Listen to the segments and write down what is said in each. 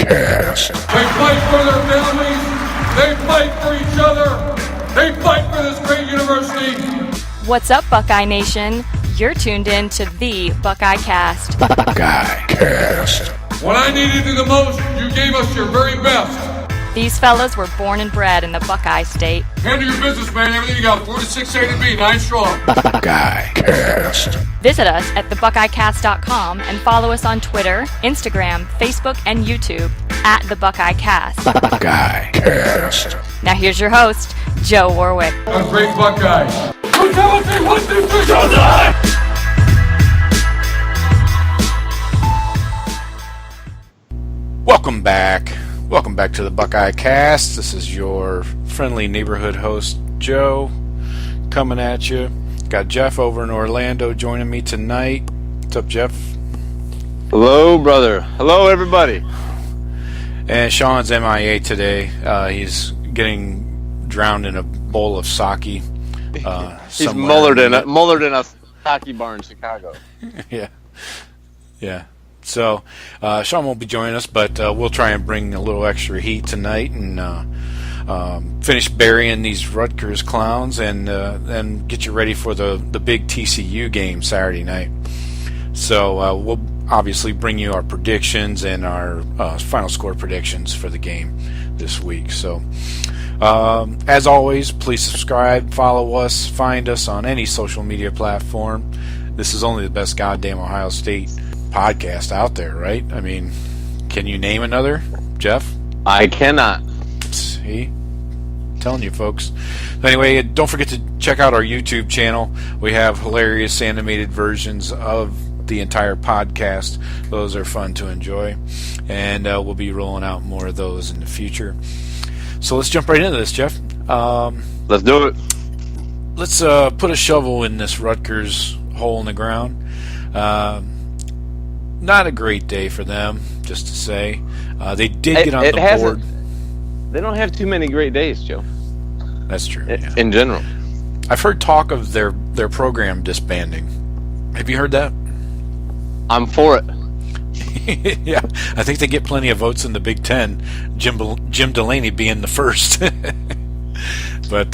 Cast. They fight for their families. They fight for each other. They fight for this great university. What's up, Buckeye Nation? You're tuned in to the Buckeye Cast. Buckeye Cast. When I needed you the most, you gave us your very best. These fellas were born and bred in the Buckeye State. Handle your business, man. Everything you got. 4 to 6 A to B, 9 strong. Buckeye Cast. Visit us at thebuckeyecast.com and follow us on Twitter, Instagram, Facebook, and YouTube at the Buckeye Cast. Buckeye Cast. Now here's your host, Joe Warwick. A great Buckeye. Brutality, 1, 2, 3, go die! Welcome back. Welcome back to the Buckeye Cast. This is your friendly neighborhood host, Joe, coming at you. Got Jeff over in Orlando joining me tonight. What's up, Jeff? Hello, brother. Hello, everybody. And Sean's MIA today. He's getting drowned in a bowl of sake. He's mullered in a sake bar in Chicago. Yeah. So, Sean won't be joining us, but we'll try and bring a little extra heat tonight and finish burying these Rutgers clowns and then get you ready for the big TCU game Saturday night. So, we'll obviously bring you our predictions and our final score predictions for the game this week. So, as always, please subscribe, follow us, find us on any social media platform. This is only the best goddamn Ohio State podcast out there, right? I mean, can you name another, Jeff? I cannot. See? I'm telling you, folks. Anyway, don't forget to check out our YouTube channel. We have hilarious animated versions of the entire podcast. Those are fun to enjoy, and we'll be rolling out more of those in the future. So let's jump right into this, Jeff. Let's do it. Let's put a shovel in this Rutgers hole in the ground. Not a great day for them, just to say. They did get on the board. They don't have too many great days, Joe. That's true. Yeah. In general. I've heard talk of their program disbanding. Have you heard that? I'm for it. Yeah, I think they get plenty of votes in the Big Ten, Jim Delaney being the first. But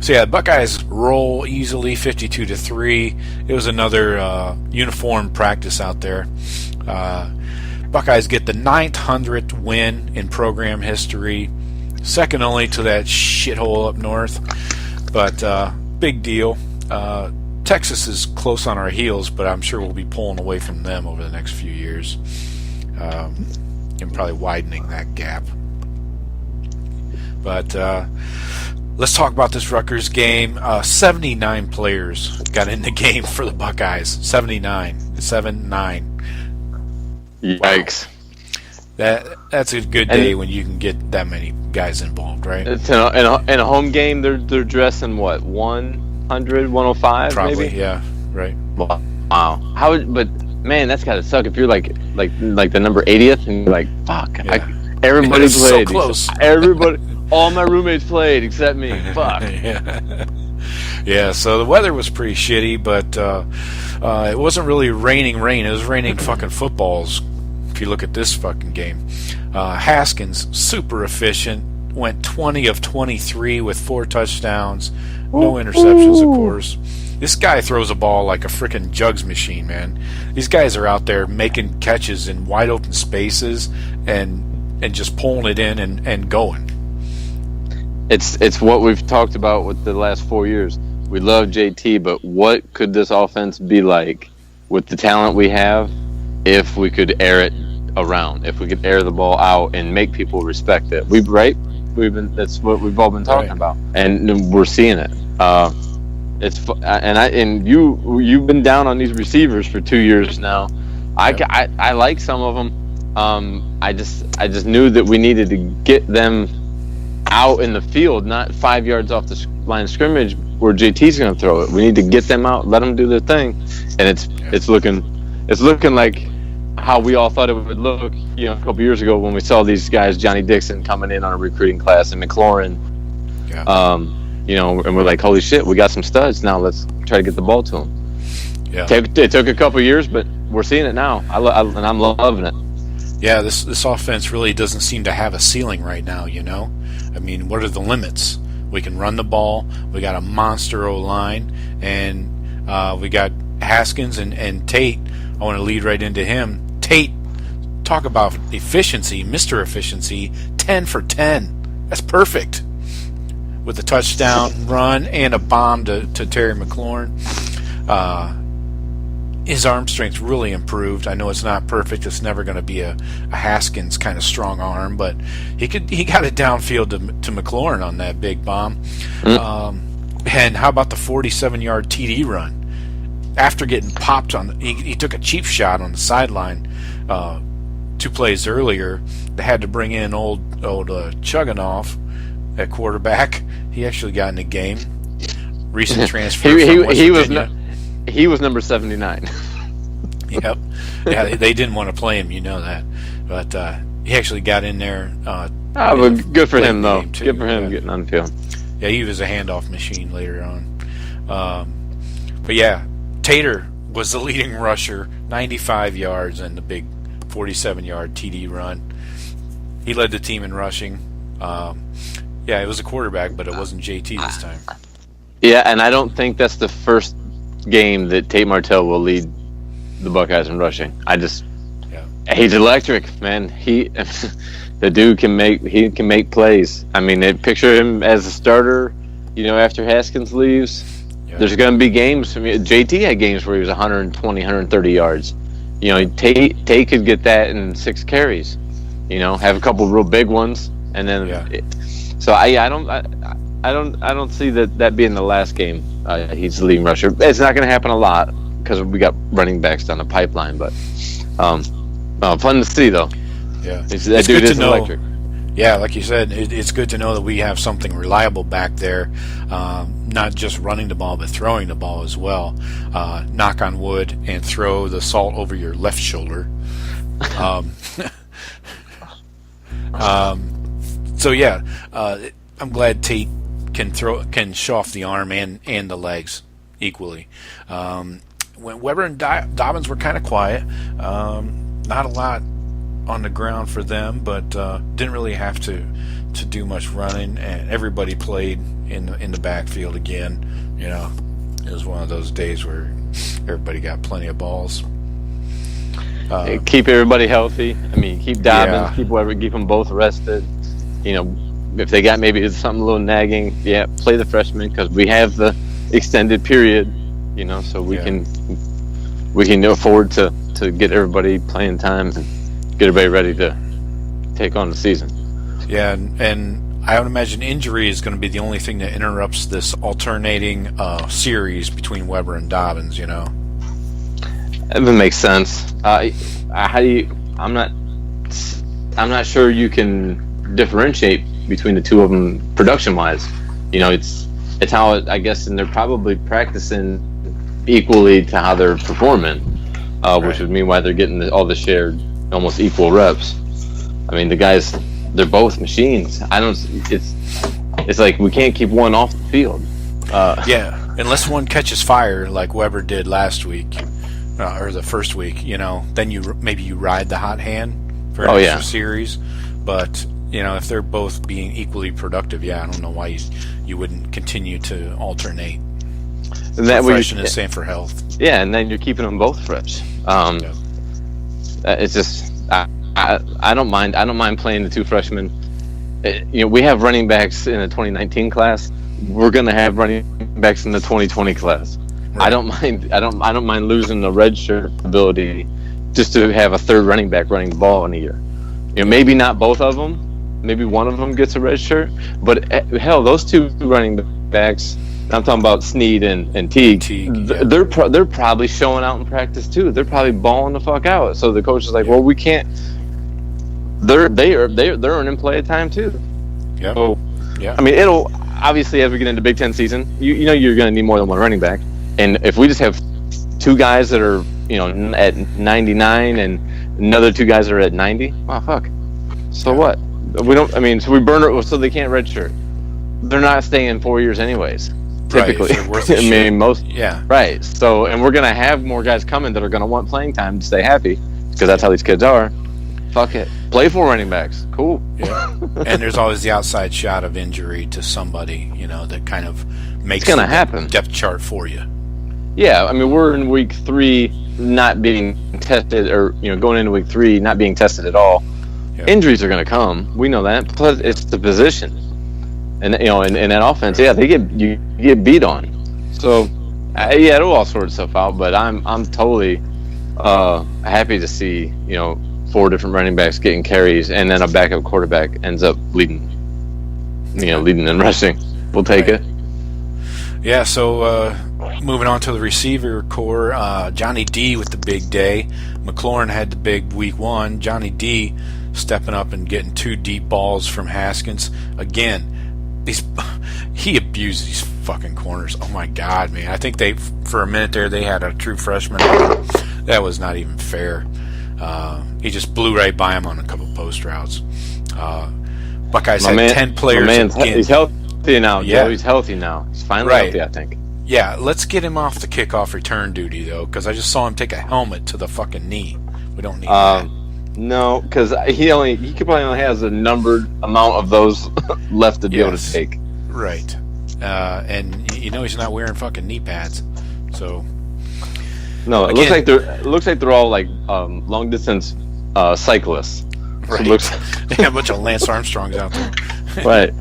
so yeah, Buckeyes roll easily, 52-3. It was another uniform practice out there. Buckeyes get the 900th win in program history, second only to that shithole up north. But big deal. Texas is close on our heels, but I'm sure we'll be pulling away from them over the next few years, and probably widening that gap. But let's talk about this Rutgers game. 79 players got in the game for the Buckeyes. 79. 7-9. Yikes. Wow. That's a good day when you can get that many guys involved, right? It's in a home game, they're dressing, what, 100, 105 Probably, maybe? yeah, right. Wow. But, man, that's got to suck if you're like the number 80th and you're like, fuck. Yeah. Everybody it's played. So close. Everybody. All my roommates played except me. Fuck. Yeah, so the weather was pretty shitty, but it wasn't really raining rain. It was raining fucking footballs, if you look at this fucking game. Haskins, super efficient, went 20 of 23 with 4 touchdowns, no interceptions, of course. This guy throws a ball like a frickin' jugs machine, man. These guys are out there making catches in wide open spaces and just pulling it in and going. It's what we've talked about with the last 4 years. We love JT, but what could this offense be like with the talent we have if we could air it around, if we could air the ball out and make people respect it? That's what we've all been talking about, and we're seeing it. You've been down on these receivers for 2 years now. I like some of them. I just knew that we needed to get them out in the field, not 5 yards off the line of scrimmage where JT's going to throw it. We need to get them out, let them do their thing, and it's looking like how we all thought it would look, a couple years ago when we saw these guys, Johnnie Dixon coming in on a recruiting class, and McLaurin, and we're like, holy shit, we got some studs. Now let's try to get the ball to them. Yeah. It took a couple years, but we're seeing it now. And I'm loving it. Yeah, this offense really doesn't seem to have a ceiling right now, you know? I mean, what are the limits? We can run the ball, we got a monster O-line, and we got Haskins and Tate. I want to lead right into him. Tate, talk about efficiency, Mr. Efficiency, 10 for 10. That's perfect. With a touchdown run and a bomb to Terry McLaurin. His arm strength really improved. I know it's not perfect. It's never going to be a Haskins kind of strong arm, but he got it downfield to McLaurin on that big bomb. And how about the 47-yard TD run? After getting popped he took a cheap shot on the sideline 2 plays earlier. They had to bring in old Chugginoff at quarterback. He actually got in the game. Recent transfer from West Virginia. He was number 79. Yep. Yeah, they didn't want to play him, you know that. But he actually got in there. But good for him, though. Good for him getting on the field. Yeah, he was a handoff machine later on. But yeah, Tater was the leading rusher, 95 yards and the big 47-yard TD run. He led the team in rushing. Yeah, it was a quarterback, but it wasn't JT this time. Yeah, and I don't think that's the first game that Tate Martell will lead the Buckeyes in rushing. He's electric, man. The dude can make plays. I mean, picture him as a starter, after Haskins leaves. Yeah. There's going to be games. I mean, JT had games where he was 120, 130 yards. Tate could get that in 6 carries. Have a couple real big ones, and then. Yeah. I don't see that being the last game. He's the leading rusher. It's not going to happen a lot because we got running backs down the pipeline. But fun to see though. Yeah, that dude is electric. Yeah, like you said, it's good to know that we have something reliable back there, not just running the ball, but throwing the ball as well. Knock on wood and throw the salt over your left shoulder. So yeah, I'm glad Tate can show off the arm and the legs equally. When Weber and Dobbins were kind of quiet, not a lot on the ground for them, but didn't really have to do much running, and everybody played in the backfield again. It was one of those days where everybody got plenty of balls. Keep everybody healthy. I mean, keep Dobbins, keep Weber, keep them both rested. If they got maybe something a little nagging, play the freshmen because we have the extended period, so we can afford to get everybody playing time and get everybody ready to take on the season. Yeah, and I would imagine injury is going to be the only thing that interrupts this alternating series between Weber and Dobbins. That makes sense. I'm not sure you can differentiate between the two of them production-wise. It's how I guess, and they're probably practicing equally to how they're performing, which would mean why they're getting all the shared, almost equal reps. I mean, the guys, they're both machines. It's like we can't keep one off the field. Unless one catches fire like Weber did last week, or the first week, then you ride the hot hand for an extra series. But if they're both being equally productive, I don't know why you wouldn't continue to alternate. And that for freshness and for health. Yeah, and then you're keeping them both fresh. It's just I don't mind. I don't mind playing the two freshmen. We have running backs in the 2019 class. We're going to have running backs in the 2020 class. Right. I don't mind. I don't mind losing the redshirt ability just to have a third running back running the ball in a year. Maybe not both of them. Maybe one of them gets a red shirt, but hell, those two running backs, I'm talking about Snead and Teague, they're probably showing out in practice too. They're probably balling the fuck out. So the coach is like, well, we can't. They're earning play time too. Yeah. So, I mean, it'll obviously as we get into Big Ten season, you're going to need more than one running back, and if we just have two guys that are at 99 and another two guys that are at 90, fuck. So what? We don't. I mean, so we burn it so they can't redshirt. They're not staying 4 years anyways. Typically, right, I mean, most. Yeah. Right. So, and we're gonna have more guys coming that are gonna want playing time to stay happy because that's how these kids are. fuck it. Play 4 running backs. Cool. Yeah. And there's always the outside shot of injury to somebody, that kind of makes it's gonna happen. Depth chart for you. Yeah, I mean, we're in week 3 not being tested, or going into week 3 not being tested at all. Yeah. Injuries are going to come. We know that. Plus, it's the position, and in that offense, you get beat on. So, it'll all sort itself out. But I'm totally happy to see 4 different running backs getting carries, and then a backup quarterback ends up leading and rushing. We'll take it. Yeah. So. Moving on to the receiver core, Johnnie D with the big day. McLaurin had the big week 1. Johnnie D stepping up and getting 2 deep balls from Haskins. Again, he abused these fucking corners. Oh my God, man! I think for a minute there they had a true freshman. That was not even fair. He just blew right by him on a couple post routes. Buckeyes had 10 players. He's healthy now. Yeah, he's healthy now. He's finally healthy, I think. Yeah, let's get him off the kickoff return duty, though, because I just saw him take a helmet to the fucking knee. We don't need that. No, because he probably only has a numbered amount of those left to be able to take. Right. And he's not wearing fucking knee pads. So. No, it looks like they're all like long distance cyclists. Right. So they have a bunch of Lance Armstrongs out there. Right.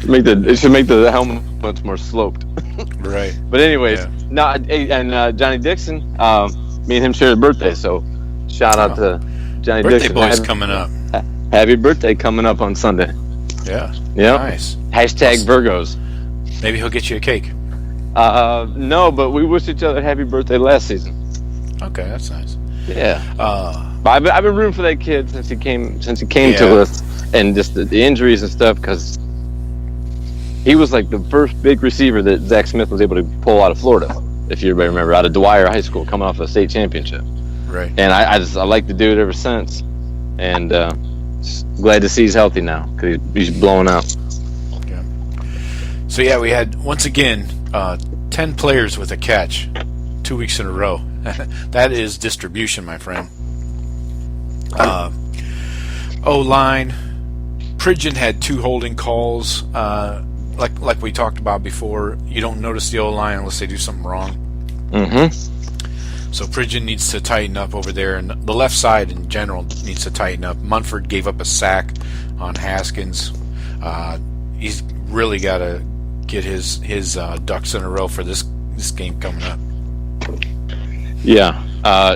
It should make the helmet much more sloped. Right. But anyways, Johnny Dixon, me and him shared a birthday, so shout out to Johnny Dixon. Birthday boy's coming up. Happy birthday coming up on Sunday. Yeah. Yep. Nice. Hashtag Virgos. Maybe he'll get you a cake. No, but we wished each other happy birthday last season. Okay, that's nice. Yeah. But I've been rooting for that kid since he came to us, and just the injuries and stuff, because he was like the first big receiver that Zach Smith was able to pull out of Florida, if you remember, out of Dwyer High School, coming off a state championship. Right. And I like the dude ever since, and glad to see he's healthy now because he's blowing out. Yeah. So we had once again 10 players with a catch, 2 weeks in a row. That is distribution, my friend. O-line, Pridgeon had 2 holding calls. Like we talked about before, you don't notice the O-line unless they do something wrong. Mm-hmm. So Pridgeon needs to tighten up over there, and the left side in general needs to tighten up. Munford gave up a sack on Haskins. He's really got to get his ducks in a row for this game coming up. Yeah.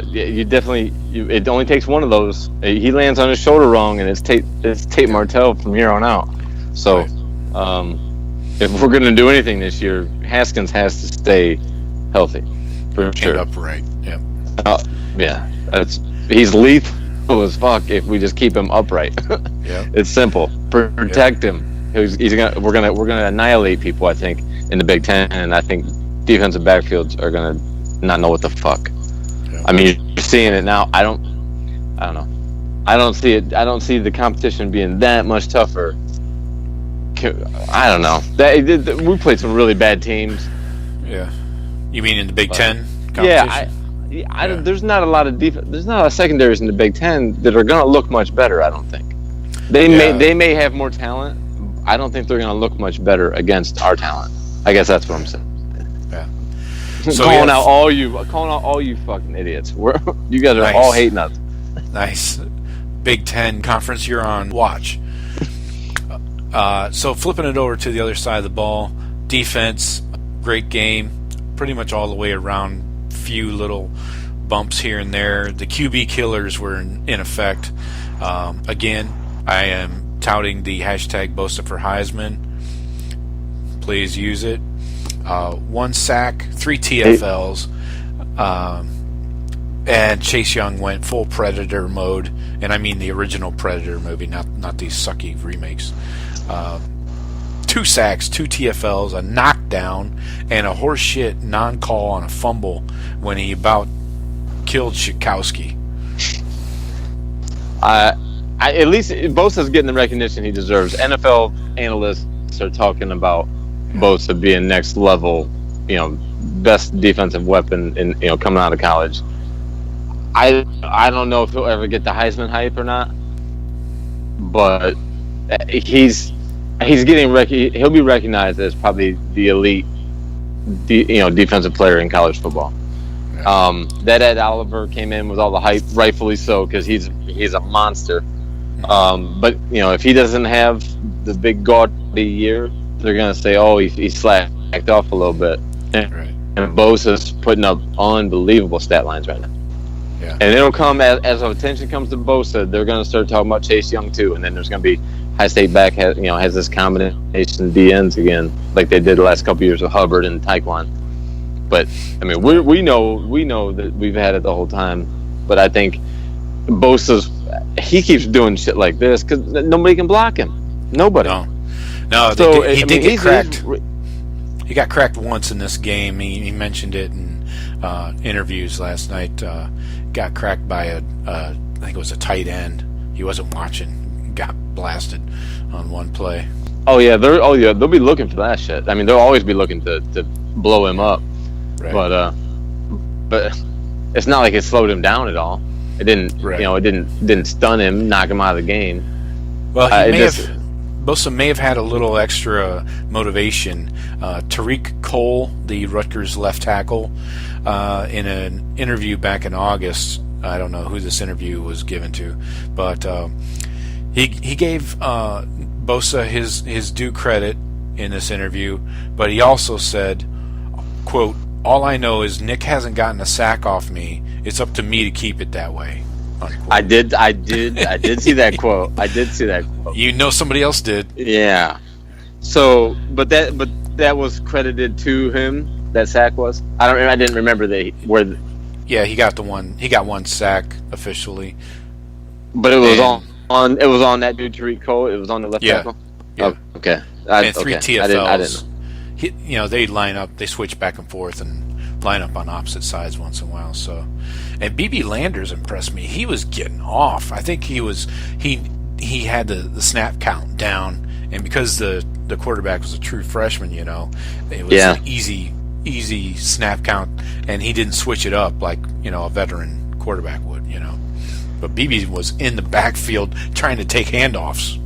You definitely. It only takes one of those. He lands on his shoulder wrong, and it's Tate Martell from here on out. So, right. If we're going to do anything this year, Haskins has to stay healthy, for sure. And upright. Yeah. Yeah. He's lethal as fuck if we just keep him upright. Yeah. It's simple. Protect him. We're gonna annihilate people, I think, in the Big Ten, and I think defensive backfields are gonna not know what the fuck. Yeah. I mean, you're seeing it now. I don't know. I don't see it. I don't see the competition being that much tougher. I don't know. We played some really bad teams. Yeah. You mean in the Big Ten competition? Yeah. There's not a lot of there's not a lot of secondaries in the Big Ten that are gonna look much better. I don't think. They may have more talent. I don't think they're gonna look much better against our talent. I guess that's what I'm saying. Yeah. So calling out all you fucking idiots. You guys are all hating us. Nice. Big Ten conference, you're on watch. So flipping it over to the other side of the ball, defense, great game, pretty much all the way around. Few little bumps here and there. The QB killers were in effect. Again, I am touting the hashtag Bosa for Heisman. Please use it. 1 sack, 3 TFLs, and Chase Young went full Predator mode, and I mean the original Predator movie, not these sucky remakes. 2 sacks, 2 TFLs, a knockdown, and a horseshit non-call on a fumble when he about killed Schikowski. At least Bosa's getting the recognition he deserves. NFL analysts are talking about Bosa being next level, best defensive weapon in coming out of college. I don't know if he'll ever get the Heisman hype or not, but he's getting he'll be recognized as probably the elite, defensive player in college football. That Ed Oliver came in with all the hype, rightfully so, because he's a monster. But if he doesn't have the big gaudy year, they're gonna say, oh, he slacked off a little bit. Right. And Bosa's putting up unbelievable stat lines right now. Yeah. And it'll come as attention comes to Bosa, they're gonna start talking about Chase Young too, and then there's gonna be High State back has this combination of DNs again, like they did the last couple years with Hubbard and Taekwon. But I mean, we know that we've had it the whole time. But I think he keeps doing shit like this because nobody can block him. Nobody. No. So, he did get cracked. He got cracked once in this game. He mentioned it in interviews last night. Got cracked by I think it was a tight end. He wasn't watching. Got blasted on one play. They'll be looking for that shit. I mean, they'll always be looking to blow him up. Right. But it's not like it slowed him down at all. It didn't. Right. It didn't stun him, knock him out of the game. Well, Bosa may have had a little extra motivation. TARIQ Cole, the Rutgers left tackle, in an interview back in August, I don't know who this interview was given to, but he gave Bosa his due credit in this interview, but he also said, quote, "All I know is Nick hasn't gotten a sack off me. It's up to me to keep it that way." Unquote. I did see that quote. I did see that quote. Somebody else did. Yeah. So, but that was credited to him. That sack was. I didn't remember Yeah, he got one sack officially. But it was on. It was on that dude Tariq Cole. It was on the left tackle. Yeah. Oh, okay. And three TFLs. I didn't. They line up. They switch back and forth and line up on opposite sides once in a while. So, and BB Landers impressed me. He was getting off. I think he had the snap count down, and because the quarterback was a true freshman, it was an easy snap count, and he didn't switch it up like a veteran quarterback would. But BB was in the backfield trying to take handoffs.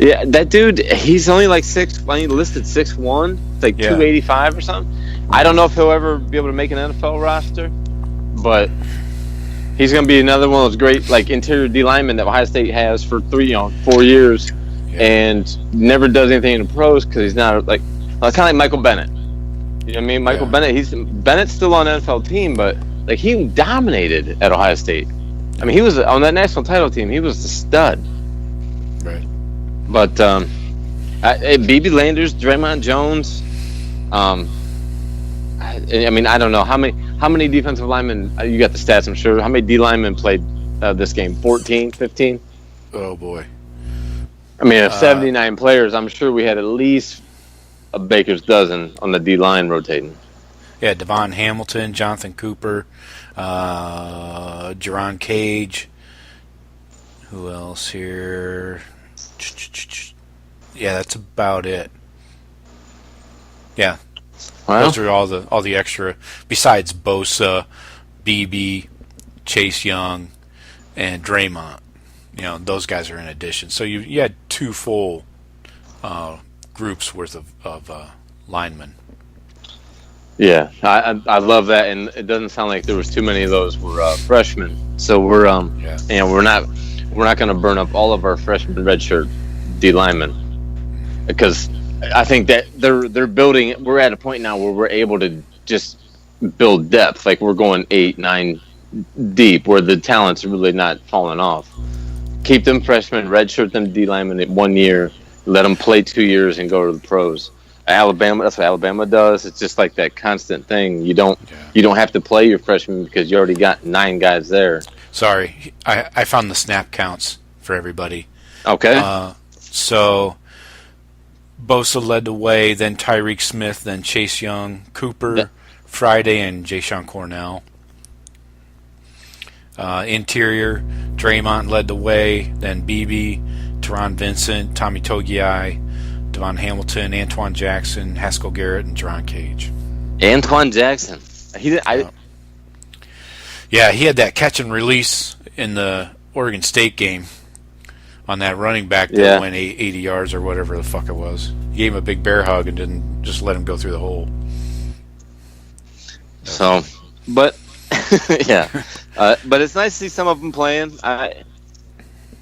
Yeah, that dude, he's only like listed 6'1", like 285 or something. I don't know if he'll ever be able to make an NFL roster, but he's going to be another one of those great like interior D linemen that Ohio State has for 4 years, and never does anything in the pros because he's not kind of like Michael Bennett. You know what I mean? Michael Bennett. Bennett's still on an NFL team, but like he dominated at Ohio State. I mean, he was on that national title team. He was the stud. Right. But BB Landers, Draymond Jones. I mean, I don't know how many defensive linemen. You got the stats, I'm sure. How many D linemen played this game? 14, 15? Oh boy. I mean, of 79 players, I'm sure we had at least a baker's dozen on the D line rotating. Yeah, Devon Hamilton, Jonathan Cooper, Jerron Cage. Who else here? Yeah, that's about it. Yeah. Wow. Those are all the extra, besides Bosa, BB, Chase Young, and Draymond. Those guys are in addition. So you had two full groups worth of linemen. Yeah, I love that, and it doesn't sound like there was too many of those were freshmen. So we're we're not going to burn up all of our freshman redshirt D linemen, because I think that they're building. We're at a point now where we're able to just build depth. Like we're going 8, 9 deep, where the talent's really not falling off. Keep them freshmen, redshirt them D linemen in 1 year, let them play 2 years, and go to the pros. Alabama, that's what Alabama does. It's just like that constant thing. You don't have to play your freshmen because you already got 9 guys there. Sorry, I found the snap counts for everybody. Okay. So Bosa led the way, then TARIQ Smith, then Chase Young, Cooper, Friday, and Jayshon Cornell. Interior, Draymond led the way, then BB, Teron Vincent, Tommy Togiai, Devon Hamilton, Antoine Jackson, Haskell Garrett, and Jerron Cage. Antoine Jackson. He had that catch and release in the Oregon State game on that running back that went 80 yards or whatever the fuck it was. He gave him a big bear hug and didn't just let him go through the hole. So, but yeah, but it's nice to see some of them playing.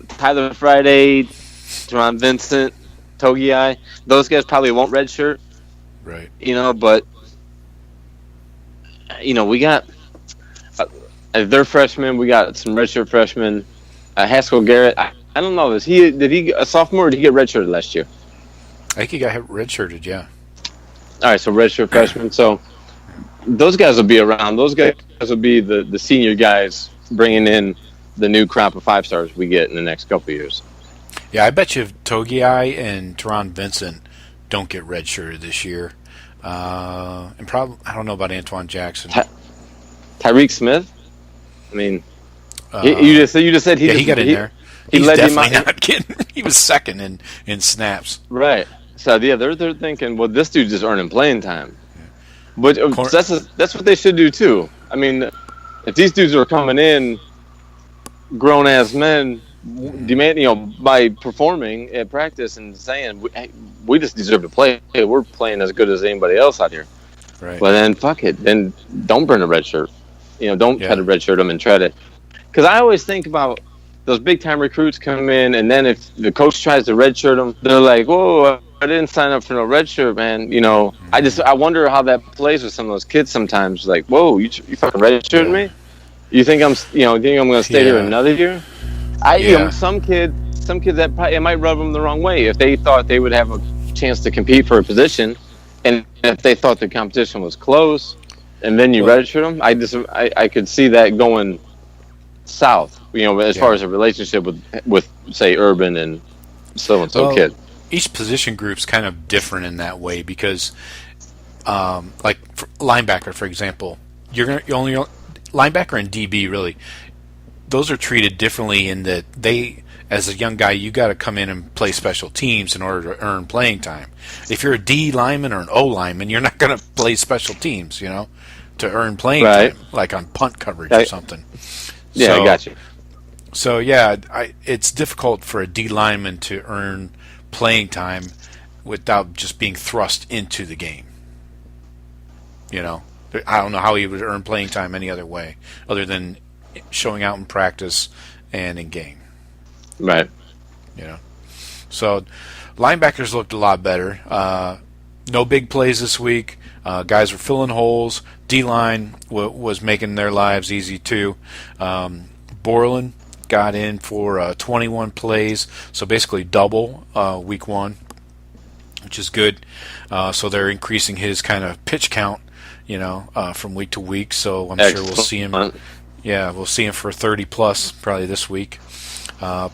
Tyler Friday, Teron Vincent, Togiai, those guys probably won't redshirt, right? But we got they're freshmen. We got some redshirt freshmen. Haskell Garrett. I don't know. Did he a sophomore? Or did he get redshirted last year? I think he got redshirted. Yeah. All right, so redshirt freshman. So those guys will be around. Those guys will be the senior guys bringing in the new crop of 5-stars we get in the next couple of years. Yeah, I bet you Togiai and Teron Vincent don't get redshirted this year. And probably, I don't know about Antoine Jackson. TARIQ Smith? I mean, you just said he got in there. He's led definitely not getting. He was second in snaps. Right. So yeah, they're thinking, well, this dude's just earning playing time. But that's what they should do too. I mean, if these dudes are coming in, grown ass men, demand by performing at practice and saying we just deserve to play. Hey, we're playing as good as anybody else out here. Right. But then fuck it, then don't burn a red shirt. Don't try to redshirt them and try to. Because I always think about those big time recruits come in, and then if the coach tries to redshirt them, they're like, "Whoa, I didn't sign up for no redshirt, man." I wonder how that plays with some of those kids sometimes. Like, "Whoa, you fucking redshirting me? You think I'm going to stay here another year?" Some kids that probably, it might rub them the wrong way if they thought they would have a chance to compete for a position, and if they thought the competition was close, and then you redshirt them. I could see that going south. As far as a relationship with say Urban and so kid. Each position group's kind of different in that way because, like for linebacker, for example, you only linebacker and DB really. Those are treated differently in that as a young guy, you got to come in and play special teams in order to earn playing time. If you're a D lineman or an O lineman, you're not going to play special teams, to earn playing time, like on punt coverage or something. Yeah, I got you. So yeah, it's difficult for a D lineman to earn playing time without just being thrust into the game. I don't know how he would earn playing time any other way, other than showing out in practice and in game. Right. So linebackers looked a lot better. No big plays this week. Guys were filling holes. D-line was making their lives easy too. Borland got in for 21 plays, so basically double week one, which is good. So they're increasing his kind of pitch count, from week to week. So I'm sure we'll see him. Yeah, we'll see him for 30 plus probably this week.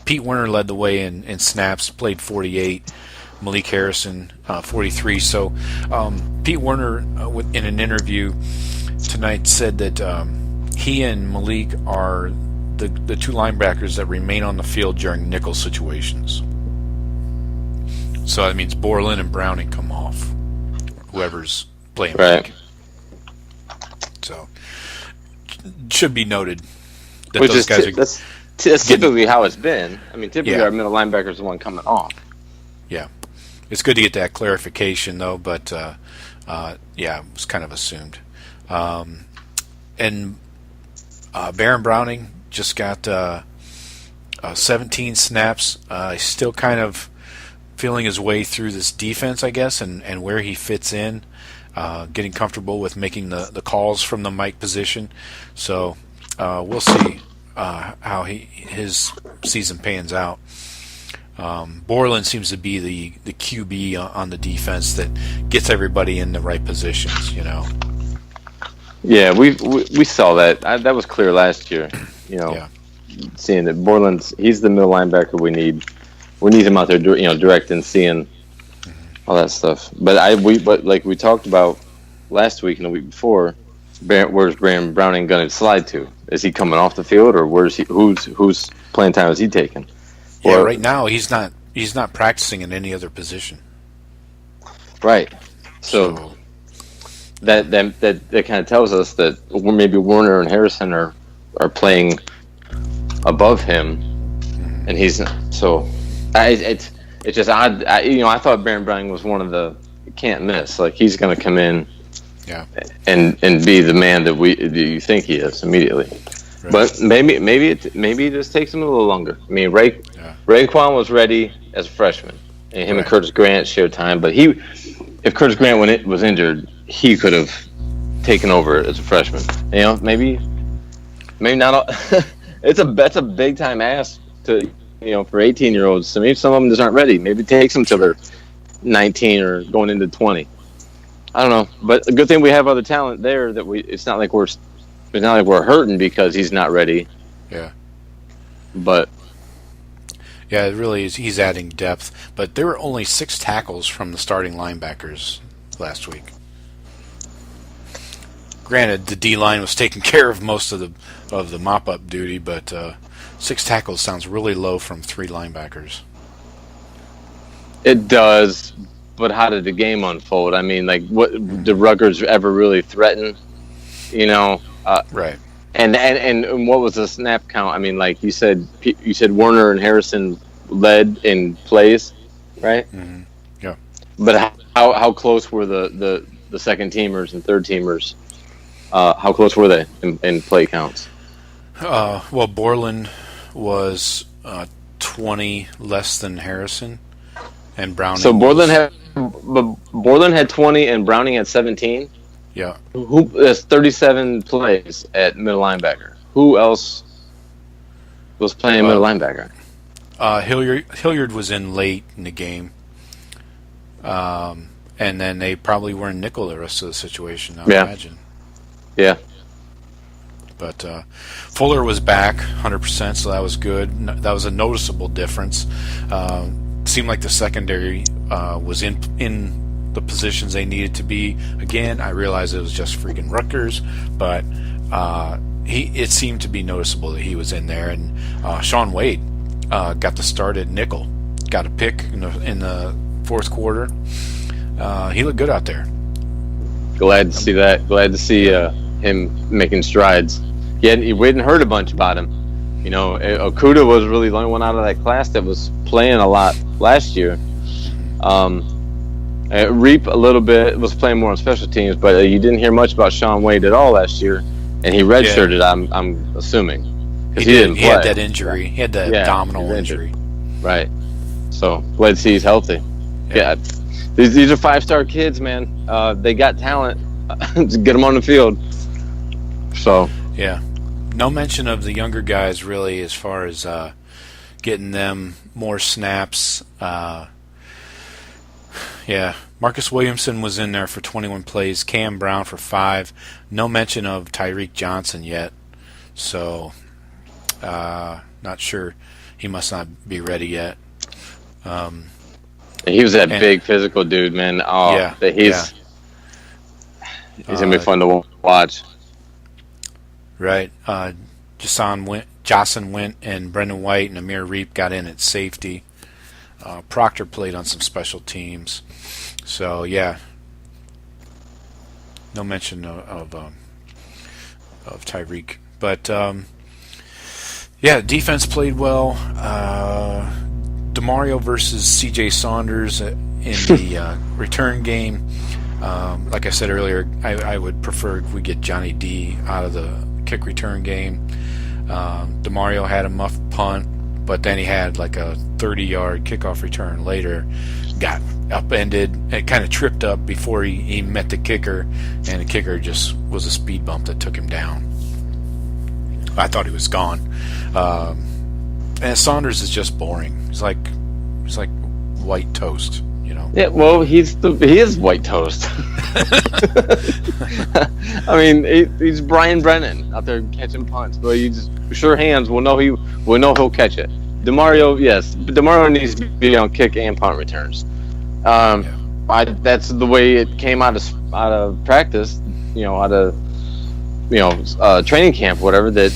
Pete Werner led the way in snaps, played 48. Malik Harrison 43. So Pete Werner in an interview tonight said that he and Malik are the two linebackers that remain on the field during nickel situations. So that means Borland and Browning come off, whoever's playing back. So should be noted that those guys are. That's typically how it's been. I mean, typically our middle linebacker is the one coming off. Yeah, it's good to get that clarification though. But it was kind of assumed. And Baron Browning just got 17 snaps. He's still kind of feeling his way through this defense, I guess, and where he fits in, getting comfortable with making the calls from the mic position. So we'll see how his season pans out. Borland seems to be the QB on the defense that gets everybody in the right positions, Yeah, we saw that. That was clear last year. Seeing that Borland's he's the middle linebacker we need. We need him out there, directing, seeing all that stuff. But like we talked about last week and the week before, where's Baron Browning going to slide to? Is he coming off the field, or where's he? Whose playing time is he taking? Yeah, right now he's not practicing in any other position. Right. So that kind of tells us that maybe Werner and Harrison are playing above him, and he's not. So It's just odd. I thought Baron Browning was one of the can't miss. Like he's going to come in, and be the man that you think he is immediately. Right. But maybe it just takes him a little longer. I mean, Raekwon was ready as a freshman, and him and Curtis Grant shared time. But if Curtis Grant was injured, he could have taken over as a freshman. Maybe not. That's a big time ask to for 18-year-olds. So maybe some of them just aren't ready. Maybe it takes them till they're 19 or going into 20. I don't know, but a good thing we have other talent there that it's not like we're hurting because he's not ready. Yeah. But yeah, it really is. He's adding depth, but there were only 6 tackles from the starting linebackers last week. Granted, the D line was taking care of most of the mop up duty, but 6 tackles sounds really low from 3 linebackers. It does, but how did the game unfold? I mean, like, what did Rutgers ever really threaten? Right. And what was the snap count? I mean, like you said Warner and Harrison led in plays, right? Mm-hmm. Yeah. But how close were the second teamers and third teamers? How close were they in play counts? Well, Borland was 20 less than Harrison, and Browning. So Borland had 20 and Browning had 17. Yeah. That's 37 plays at middle linebacker. Who else was playing middle linebacker? Hilliard was in late in the game. And then they probably were in nickel the rest of the situation, I would imagine. Yeah. But Fuller was back 100%, so that was good. That was a noticeable difference. Seemed like the secondary was in the positions they needed to be. Again, I realized it was just freaking Rutgers, but it seemed to be noticeable that he was in there. And Sean Wade got the start at nickel, got a pick in the fourth quarter. He looked good out there. Glad to see that. Glad to see him making strides. We hadn't heard a bunch about him. Okuda was really the only one out of that class that was playing a lot last year. Reap a little bit, was playing more on special teams, but you didn't hear much about Sean Wade at all last year, and he redshirted. Yeah. I'm assuming because he didn't play. He had that injury. He had that abdominal injury. Right. So glad to see he's healthy. Yeah. These are 5-star kids, man. They got talent. Just get them on the field. So yeah. No mention of the younger guys really, as far as getting them more snaps. Marcus Williamson was in there for 21 plays, Cam Brown for 5. No mention of TARIQ Johnson yet, so not sure. He must not be ready yet. He was that big physical dude, man. Oh, he's gonna be fun to watch. Right. Jocelyn Wint and Brendan White and Amir Reap got in at safety. Proctor played on some special teams. So, no mention of TARIQ. But, defense played well. DeMario versus C.J. Saunders in the return game. Like I said earlier, I would prefer if we get Johnnie D out of the kick return game. DeMario had a muff punt, but then he had like a 30-yard kickoff return later, got upended, and kind of tripped up before he met the kicker, and the kicker just was a speed bump that took him down. I thought he was gone. And Saunders is just boring. He's like white toast, Yeah, well, he is white toast. I mean, he's Brian Brennan out there catching punts, but you just sure hands will know he'll catch it. DeMario, yes, but DeMario needs to be on kick and punt returns. That's the way it came out of practice, training camp, whatever. That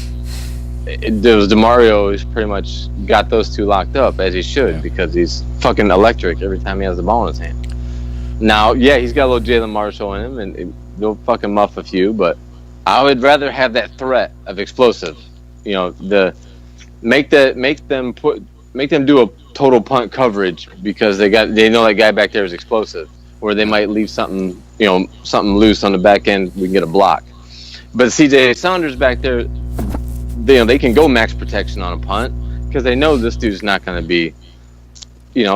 it was DeMario who's pretty much got those two locked up, as he should, because he's fucking electric every time he has the ball in his hand. Now, he's got a little Jalen Marshall in him, and he'll fucking muff a few, but I would rather have that threat of explosive. Make them do total punt coverage because they know that guy back there is explosive, or they might leave something loose on the back end. We can get a block. But CJ Saunders back there, they can go max protection on a punt because they know this dude's not going to be, he's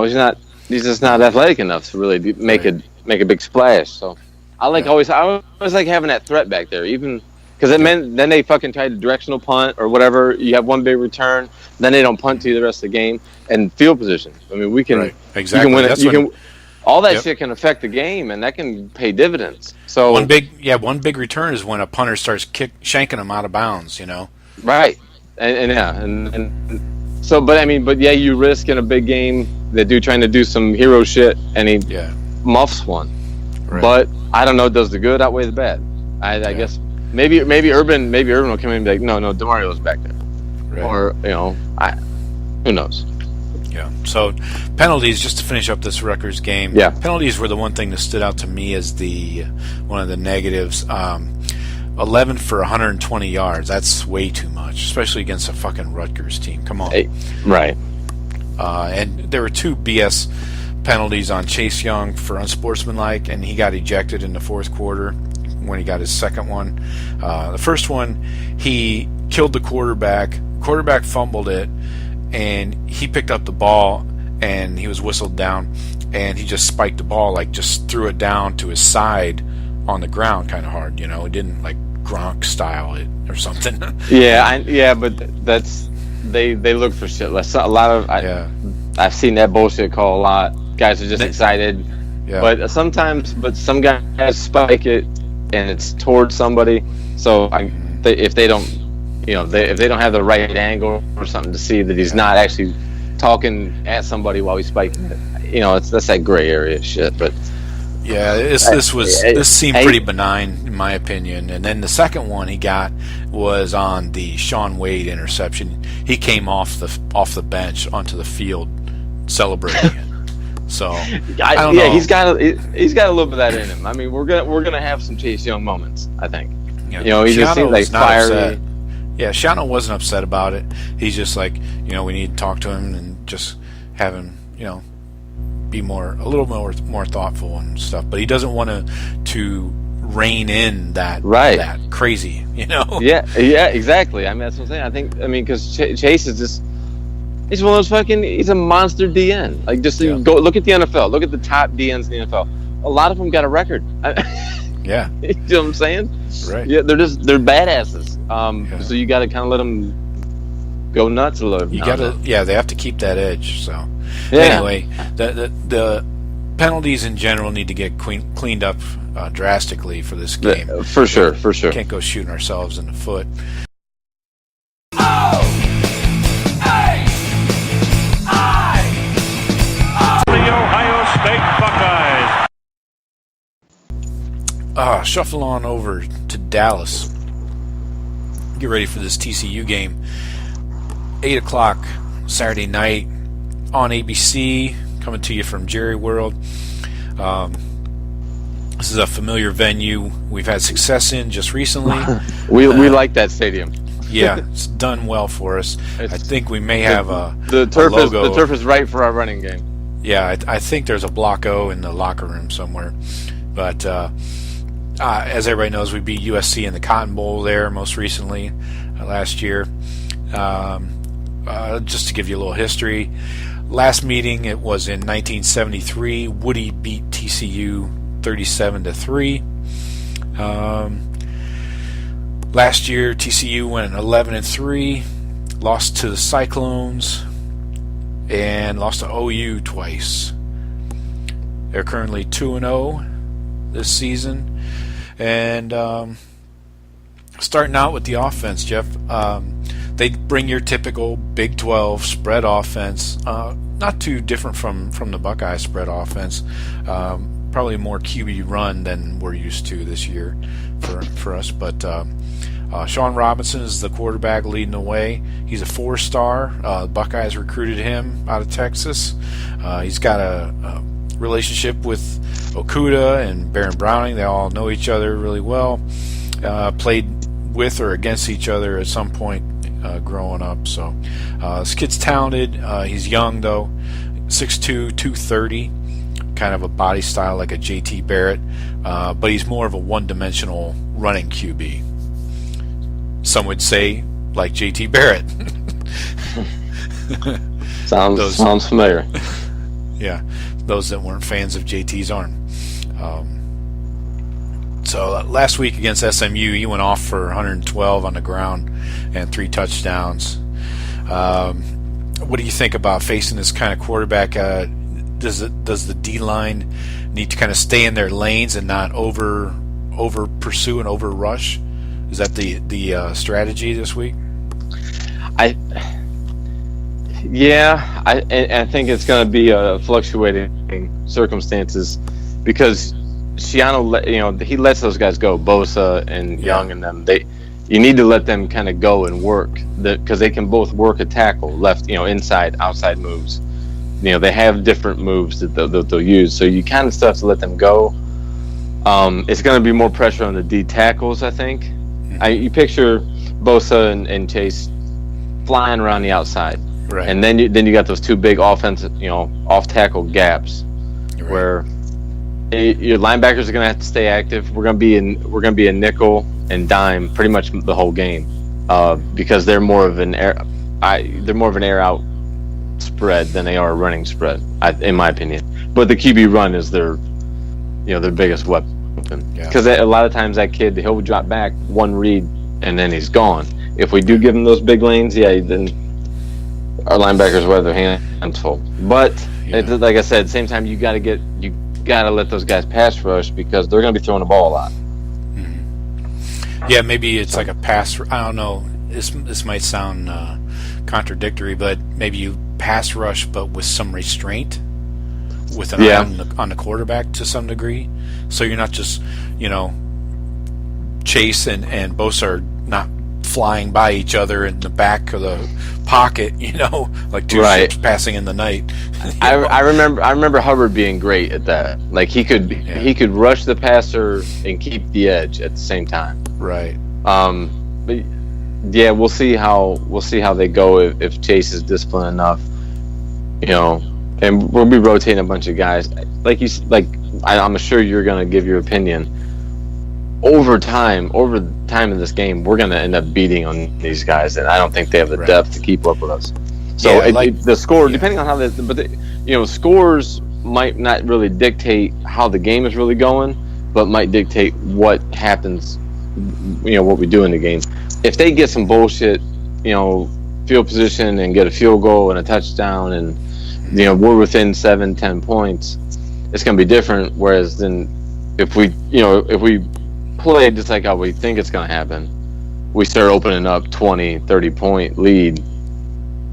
just not athletic enough to really make a big splash. So I always like having that threat back there, even because it meant then they fucking tried a directional punt or whatever. You have one big return, then they don't punt to you the rest of the game, and field position. I mean, we can exactly. You can win it. All that shit can affect the game, and that can pay dividends. So one big return is when a punter starts shanking them out of bounds. Right, and so, but you risk in a big game that dude trying to do some hero shit, and he muffs one. Right. But I don't know, does the good outweigh the bad? I guess maybe Urban will come in and be like, no, DeMario's back there, right. Or who knows. Yeah. So penalties, just to finish up this Rutgers game. Yeah. Penalties were the one thing that stood out to me as one of the negatives. 11 for 120 yards. That's way too much, especially against a fucking Rutgers team. Come on. Right. And there were 2 BS penalties on Chase Young for unsportsmanlike, and he got ejected in the fourth quarter when he got his second one. The first one, he killed the quarterback. Quarterback fumbled it, and he picked up the ball, and he was whistled down, and he just spiked the ball, like just threw it down to his side on the ground kind of hard. It didn't like Gronk style it or something. But that's they look for shit. I've seen that bullshit call a lot. Guys are just excited. Yeah. But some guys spike it and it's towards somebody. So if they don't, if they don't have the right angle or something to see that he's not actually talking at somebody while he's spiking it, that's that gray area shit. But yeah, this seemed pretty benign in my opinion. And then the second one he got was on the Sean Wade interception. He came off the bench onto the field celebrating it. So I don't know. he's got a little bit of that in him. I mean, we're gonna have some Chase Young moments, I think. Yeah. He just seems like fiery. Upset. Yeah, Shiano wasn't upset about it. He's just like, we need to talk to him and just have him, be a little more thoughtful and stuff. But he doesn't want to rein in that crazy, Yeah, exactly. I mean, that's what I'm saying. Because Chase is just. He's one of those he's a monster DN. Like, just go look at the NFL. Look at the top DNs in the NFL. A lot of them got a record. Yeah. You know what I'm saying? Right. Yeah, they're badasses. So you got to kind of let them go nuts a little bit. They have to keep that edge. So anyway, the penalties in general need to get cleaned up drastically for this game. For sure. Can't go shooting ourselves in the foot. Shuffle on over to Dallas. Get ready for this TCU game. 8 o'clock Saturday night on ABC, coming to you from Jerry World. This is a familiar venue we've had success in just recently. We like that stadium. Yeah, it's done well for us. I think we may have the turf logo. The turf is right for our running game. Yeah, I think there's a Block O in the locker room somewhere. But as everybody knows, we beat USC in the Cotton Bowl there most recently last year. Just to give you a little history, last meeting it was in 1973. Woody beat TCU 37-3. Last year TCU went 11-3, lost to the Cyclones, and lost to OU twice. They're currently 2-0 this season. And starting out with the offense, Jeff, they bring your typical Big 12 spread offense, not too different from the Buckeye spread offense. Probably more QB run than we're used to this year for us. But Sean Robinson is the quarterback leading the way. He's a 4-star. Buckeyes recruited him out of Texas. He's got a relationship with Okuda and Baron Browning. They all know each other really well. Played with or against each other at some point growing up. So this kid's talented. He's young though, 6'2", 230, kind of a body style like a JT Barrett, but he's more of a one-dimensional running QB. Some would say like JT Barrett. Sounds familiar. Yeah, those that weren't fans of JT's arm. So last week against SMU, he went off for 112 on the ground and 3 touchdowns. What do you think about facing this kind of quarterback? Does the D-line need to kind of stay in their lanes and not over pursue and over rush? Is that the strategy this week? I think it's going to be fluctuating circumstances because Schiano, he lets those guys go, Bosa and Young and them. You need to let them kind of go and work because they can both work a tackle, left, inside, outside moves. They have different moves that they'll use, so you kind of still have to let them go. It's going to be more pressure on the D tackles, I think. You picture Bosa and Chase flying around the outside, right? And then you got those 2 big offensive, off tackle gaps, right, where your linebackers are going to have to stay active. We're going to be a nickel and dime pretty much the whole game, because they're more of an air out spread than they are a running spread, in my opinion. But the QB run is their biggest weapon. Because a lot of times that kid, he'll drop back one read and then he's gone. If we do give him those big lanes, then our linebackers will have their hands full. But like I said, at the same time, you got to let those guys pass rush because they're going to be throwing the ball a lot. Mm-hmm. Yeah, maybe it's like a pass. I don't know. This might sound contradictory, but maybe you pass rush, but with some restraint, with an eye on the quarterback to some degree. So you're not just, Chase and Bosa are not flying by each other in the back of the pocket, like two ships passing in the night. I remember Hubbard being great at that. Like he could rush the passer and keep the edge at the same time. Right. But yeah, we'll see how they go if Chase is disciplined enough, and we'll be rotating a bunch of guys. I'm sure you're going to give your opinion. Over time in this game, we're going to end up beating on these guys, and I don't think they have the depth to keep up with us. So the score, depending on how scores might not really dictate how the game is really going, but might dictate what happens, what we do in the game. If they get some bullshit, field position and get a field goal and a touchdown, and we're within 7-10 points, it's going to be different. Whereas then, if we play just like how we think it's going to happen, we start opening up 20-30 point lead,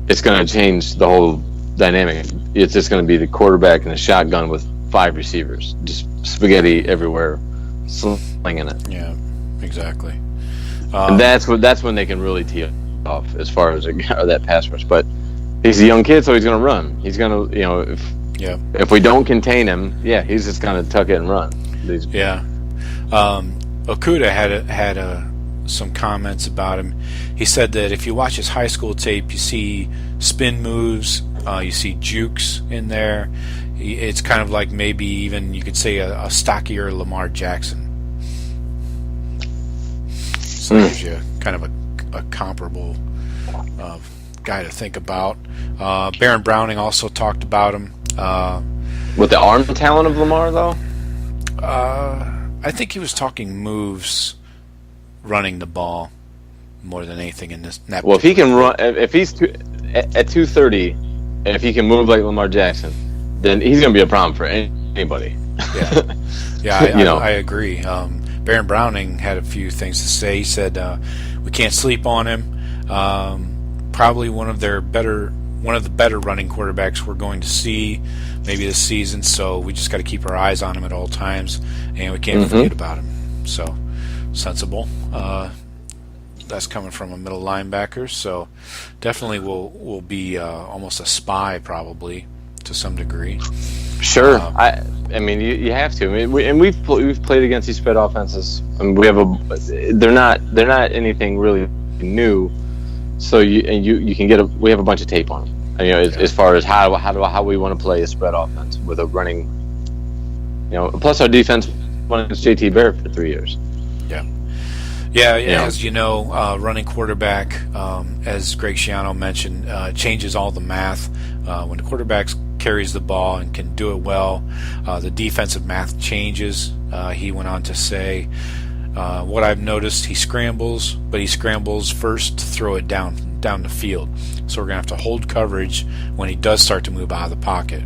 it's going to change the whole dynamic. It's just going to be the quarterback and a shotgun with 5 receivers, just spaghetti everywhere, slinging it. Yeah, exactly. And that's when they can really tee off as far as that pass rush. But he's a young kid, so he's going to run. He's going to, if we don't contain him, he's just going to tuck it and run. Okuda had some comments about him. He said that if you watch his high school tape, you see spin moves, you see jukes in there. It's kind of like maybe even you could say a stockier Lamar Jackson. So it gives you kind of a comparable guy to think about. Baron Browning also talked about him. With the arm talent of Lamar, though? I think he was talking moves, running the ball more than anything in this. Well, if he can run, if he's at 230, and if he can move like Lamar Jackson, then he's going to be a problem for anybody. I agree. Baron Browning had a few things to say. He said we can't sleep on him. Probably one of the better running quarterbacks we're going to see maybe this season. So we just got to keep our eyes on him at all times, and we can't forget about him. So sensible. That's coming from a middle linebacker. So definitely will be almost a spy probably to some degree. Sure. I mean, you have to. I mean, we've played against these spread offenses, and they're not anything really new. So you can get we have a bunch of tape on him. As far as how we want to play a spread offense with a running. Plus our defense won against JT Barrett for 3 years. Yeah. As you know, running quarterback, as Greg Schiano mentioned, changes all the math. When the quarterback carries the ball and can do it well, the defensive math changes. He went on to say, what I've noticed, he scrambles, but he scrambles first to throw it down the field. So we're going to have to hold coverage when he does start to move out of the pocket.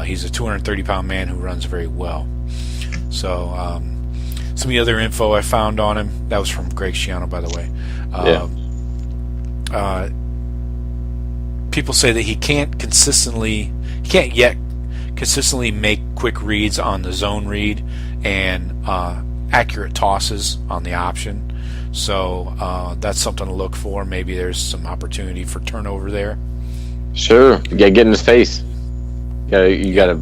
He's a 230-pound man who runs very well. So some of the other info I found on him, that was from Greg Schiano, by the way. People say that he can't yet consistently make quick reads on the zone read and accurate tosses on the option. So that's something to look for. Maybe there's some opportunity for turnover there. Sure. Get in his face. You gotta.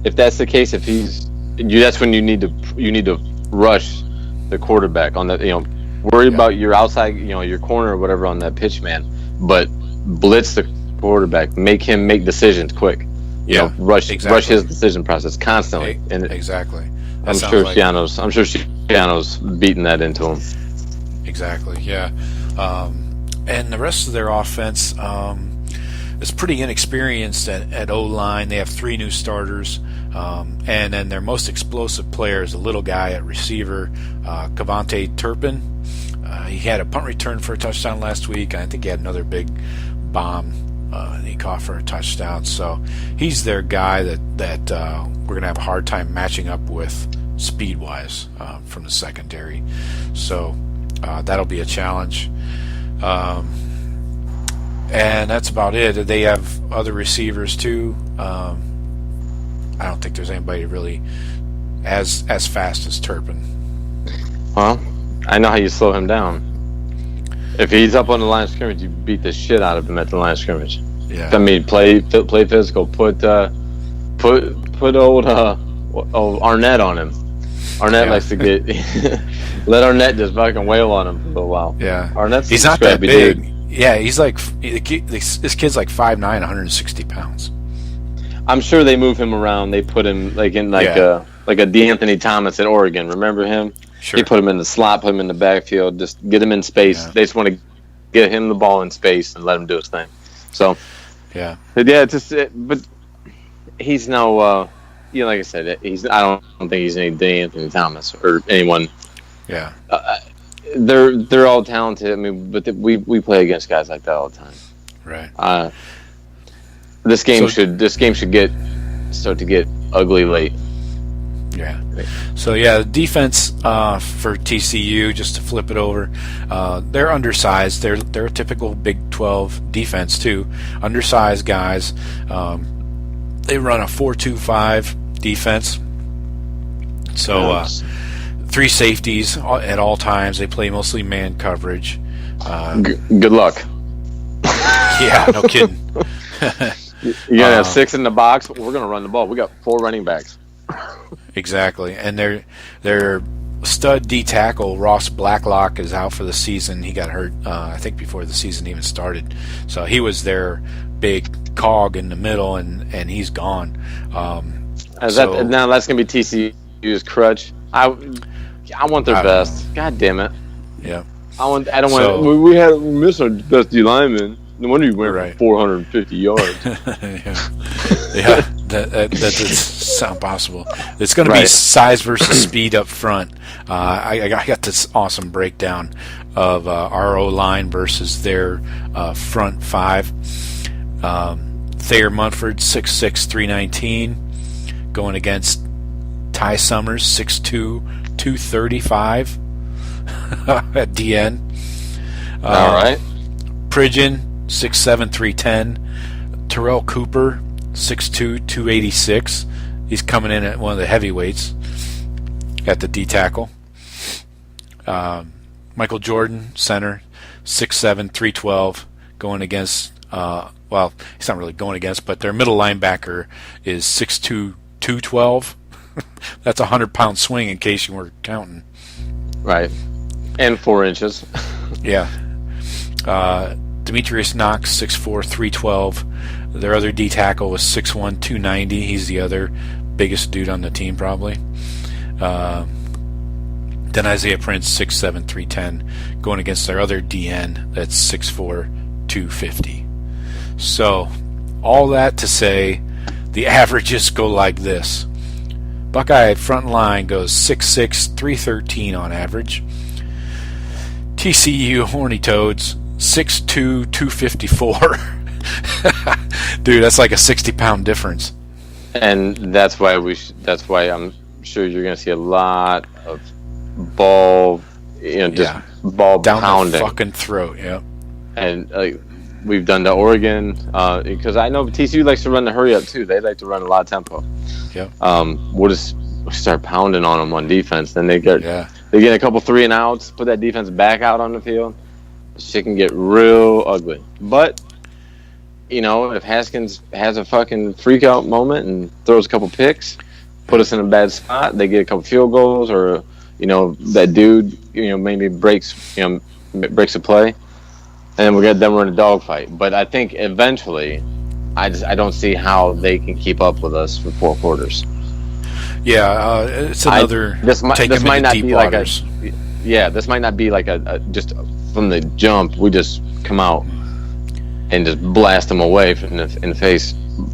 If that's the case, that's when you need to rush the quarterback on that. Worry about your outside, your corner or whatever on that pitch man, but blitz the quarterback. Make him make decisions quick. Rush his decision process constantly. Exactly. I'm sure Schiano's beating that into him. Exactly. Yeah. And the rest of their offense is pretty inexperienced at O-line. They have 3 new starters. And then their most explosive player is a little guy at receiver, Cavante Turpin. He had a punt return for a touchdown last week. I think he had another big bomb he caught for a touchdown. So he's their guy that we're going to have a hard time matching up with speed-wise from the secondary. So that'll be a challenge. And that's about it. They have other receivers too. I don't think there's anybody really as fast as Turpin. Well, I know how you slow him down. If he's up on the line of scrimmage, you beat the shit out of him at the line of scrimmage. Yeah. I mean, play physical. Put old Arnett on him. Arnett likes to get let Arnett just fucking wail on him for a while. Yeah, Arnett's not that big. Dude. Yeah, he's like this kid's like 5'9", 160 pounds. I'm sure they move him around. They put him like a DeAnthony Thomas at Oregon. Remember him? Sure. They put him in the slot, put him in the backfield, just get him in space. Yeah. They just want to get him the ball in space and let him do his thing. So, yeah, but he's no, like I said, I don't think he's any DeAnthony Thomas or anyone. Yeah, they're all talented. I mean, but we play against guys like that all the time. Right. This game should start to get ugly late. Yeah. So the defense for TCU, just to flip it over, they're undersized. They're a typical Big 12 defense too. Undersized guys. They run a 4-2-5 defense. So 3 safeties at all times. They play mostly man coverage. Good luck. Yeah, no kidding. You're gonna have 6 in the box. We're gonna run the ball. We got 4 running backs. Exactly, and their stud D tackle Ross Blacklock is out for the season. He got hurt, I think, before the season even started. So he was their big cog in the middle, and he's gone. Now that's gonna be TCU's crutch. I want their best. God damn it. Yeah. We missed our best D lineman. No wonder you went 450 yards. Yeah, that does sound possible. It's going to be size versus speed up front. I got this awesome breakdown of our O-line versus their front 5. Thayer Munford, 6'6", 319, going against Ty Summers, 6'2", 235 at DN. All right. Pridgeon, 6'7", 310. Terrell Cooper, 6'2", 286. He's coming in at one of the heavyweights at the D tackle. Michael Jordan, center, 6'7", 312, going against, he's not really going against, but their middle linebacker is 6'2", 212. That's a 100-pound swing in case you were counting. Right. And 4 inches. Yeah. Demetrius Knox, 6'4", 312. Their other D tackle was 6'1", 290. He's the other biggest dude on the team, probably. Then Isaiah Prince, 6'7", 310, going against their other DN that's 6'4", 250. So, all that to say, the averages go like this. Buckeye front line goes 6'6", 313 on average. TCU Horny Toads, 6'2", 254. Dude, that's like a 60-pound difference. And that's why I'm sure you're going to see a lot of ball, ball down pounding. the fucking throat. Yeah. And we've done to Oregon because I know TCU likes to run the hurry up too. They like to run a lot of tempo. Yeah. We'll just start pounding on them on defense. Then they get a couple 3 and outs, put that defense back out on the field. Shit can get real ugly. But if Haskins has a fucking freak out moment and throws a couple picks, put us in a bad spot, they get a couple field goals, or that dude maybe breaks a play, and we're in a dogfight. But I think eventually, I don't see how they can keep up with us for 4 quarters. Yeah, it's another. This might not be waters. this might not be like a just from the jump. We just come out and just blast them away in the face.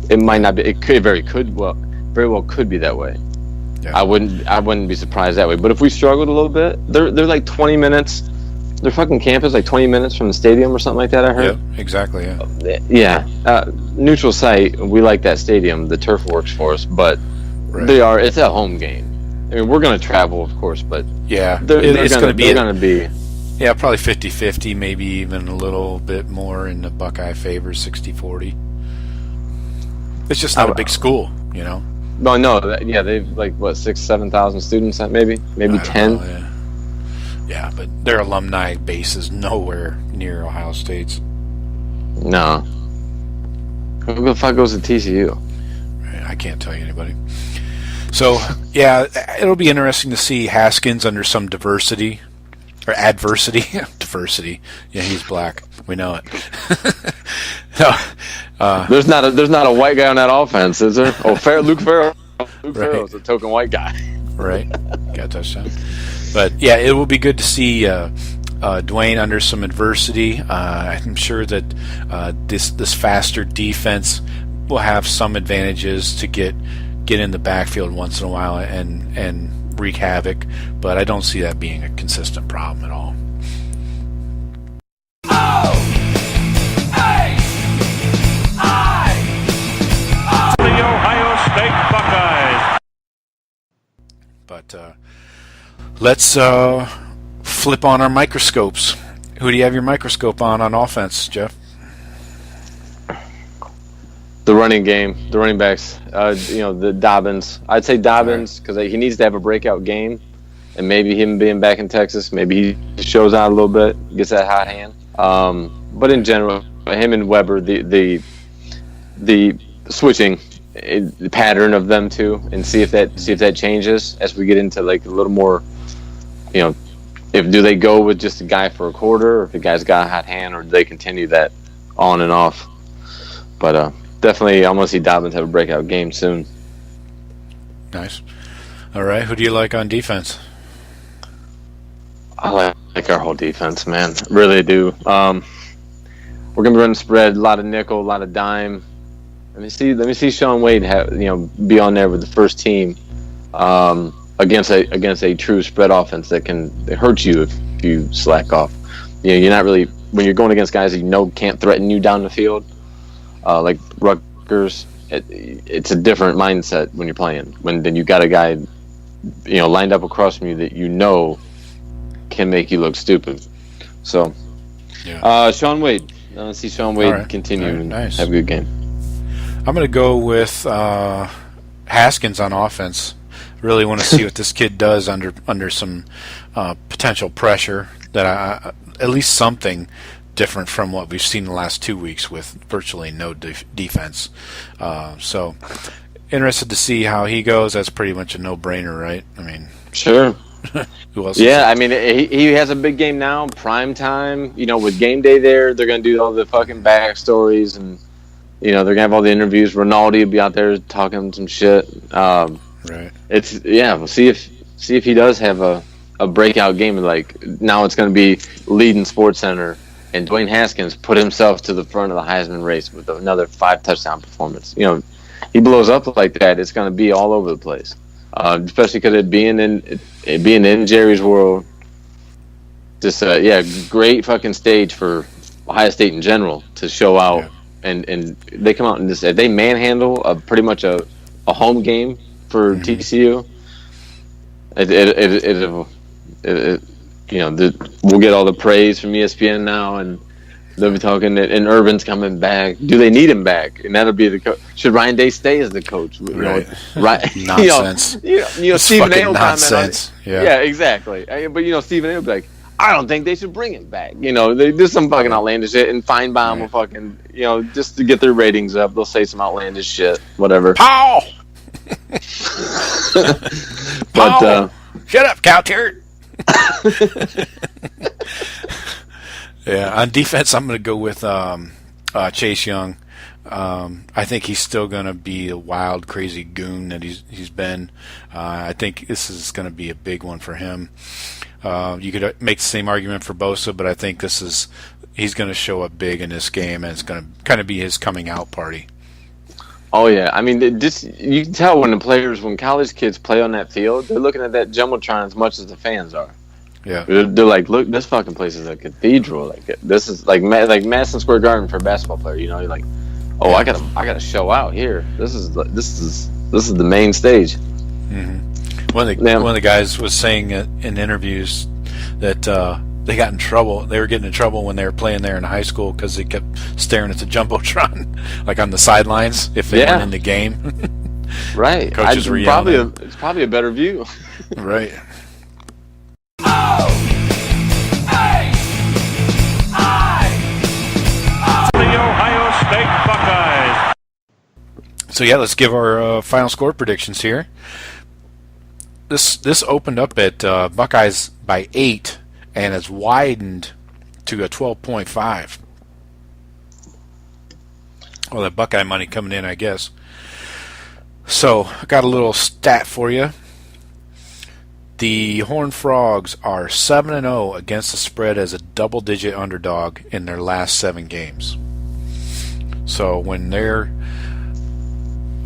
It might not be. It very well could be that way. Yeah. I wouldn't be surprised that way. But if we struggled a little bit, they're like 20 minutes. Their fucking camp is like 20 minutes from the stadium or something like that. I heard. Yeah, exactly. Yeah. Yeah. Neutral site. We like that stadium. The turf works for us, but right. It's a home game. I mean, we're going to travel, of course, but yeah, it's going to be. Yeah, probably 50-50, maybe even a little bit more in the Buckeye favor, 60-40. It's just not a big school, No, they've like 6,000-7,000 students, maybe 10. Yeah, but their alumni base is nowhere near Ohio State's. No. Who the fuck goes to TCU? I can't tell you anybody. So, yeah, it'll be interesting to see Haskins under some diversity. Or adversity. Diversity. Yeah, he's black. We know it. There's not a white guy on that offense, is there? Oh, Luke Farrell. Farrell's a token white guy. Right. Got a touchdown. But, yeah, it will be good to see Dwayne under some adversity. I'm sure that this faster defense will have some advantages to get in the backfield once in a while and wreak havoc, but I don't see that being a consistent problem at all. The Ohio State Buckeyes. But let's flip on our microscopes. Who do you have your microscope on offense, Jeff? The running game, the running backs, the Dobbins. I'd say Dobbins because he needs to have a breakout game, and maybe him being back in Texas, maybe he shows out a little bit, gets that hot hand. But in general, him and Weber, the switching pattern of them two, and see if that changes as we get into like a little more, do they go with just a guy for a quarter, or if the guy's got a hot hand, or do they continue that on and off? But definitely, I'm going to see Dobbins have a breakout game soon. Nice. All right, who do you like on defense? I like our whole defense, man. Really do. We're going to be running spread, a lot of nickel, a lot of dime. Let me see Sean Wade be on there with the first team against a true spread offense that can hurt you if you slack off. You're not really, when you're going against guys that can't threaten you down the field. Like Rutgers, it's a different mindset when you're playing. Then you got a guy, lined up across from you that can make you look stupid. So, Sean Wade. Let's see Sean Wade continue and have a good game. I'm going to go with Haskins on offense. Really want to see what this kid does under some potential pressure. That at least something different from what we've seen the last 2 weeks with virtually no defense. So interested to see how he goes. That's pretty much a no-brainer, right? I mean, sure. Who else? Yeah, I mean, he has a big game now, prime time. With game day there, they're gonna do all the fucking backstories, and they're gonna have all the interviews. Ronaldo will be out there talking some shit. Right. We'll see if he does have a breakout game. Like now, it's gonna be leading Sports Center, and Dwayne Haskins put himself to the front of the Heisman race with another 5 touchdown performance. He blows up like that, it's gonna be all over the place. Especially because it being in Jerry's world, just great fucking stage for Ohio State in general to show out, and they come out and they manhandle pretty much a home game for TCU. We'll get all the praise from ESPN now, and they'll be talking, and Urban's coming back. Do they need him back? And that'll be the coach. Should Ryan Day stay as the coach? Right. Nonsense. Stephen A. will comment on it. Yeah, exactly. But Stephen A. will be like, I don't think they should bring him back. They do some fucking outlandish shit, and Feinbaum will fucking, just to get their ratings up, they'll say some outlandish shit, whatever. Pow! But shut up, cow turd. Yeah, on defense, I'm going to go with Chase Young. I think he's still going to be a wild, crazy goon that he's been. I think this is going to be a big one for him. You could make the same argument for Bosa, but I think he's going to show up big in this game, and it's going to kind of be his coming out party. Oh yeah, I mean, you can tell when college kids play on that field, they're looking at that jumbotron as much as the fans are. Yeah, they're like, look, this fucking place is a cathedral. Like this is like Madison Square Garden for a basketball player. You're like, oh, I gotta show out here. This is the main stage. Mm-hmm. One of the guys was saying in interviews that they got in trouble. They were getting in trouble when they were playing there in high school because they kept staring at the jumbotron, like on the sidelines if they weren't in the game. Right. Coaches were yelling. It's probably a better view. Right. The Ohio State Buckeyes. So yeah, let's give our final score predictions here. This opened up at Buckeyes by 8 and has widened to a 12.5. Well, the Buckeye money coming in, I guess. So I got a little stat for you. The Horned Frogs are 7-0 against the spread as a double-digit underdog in their last 7 games. So when they're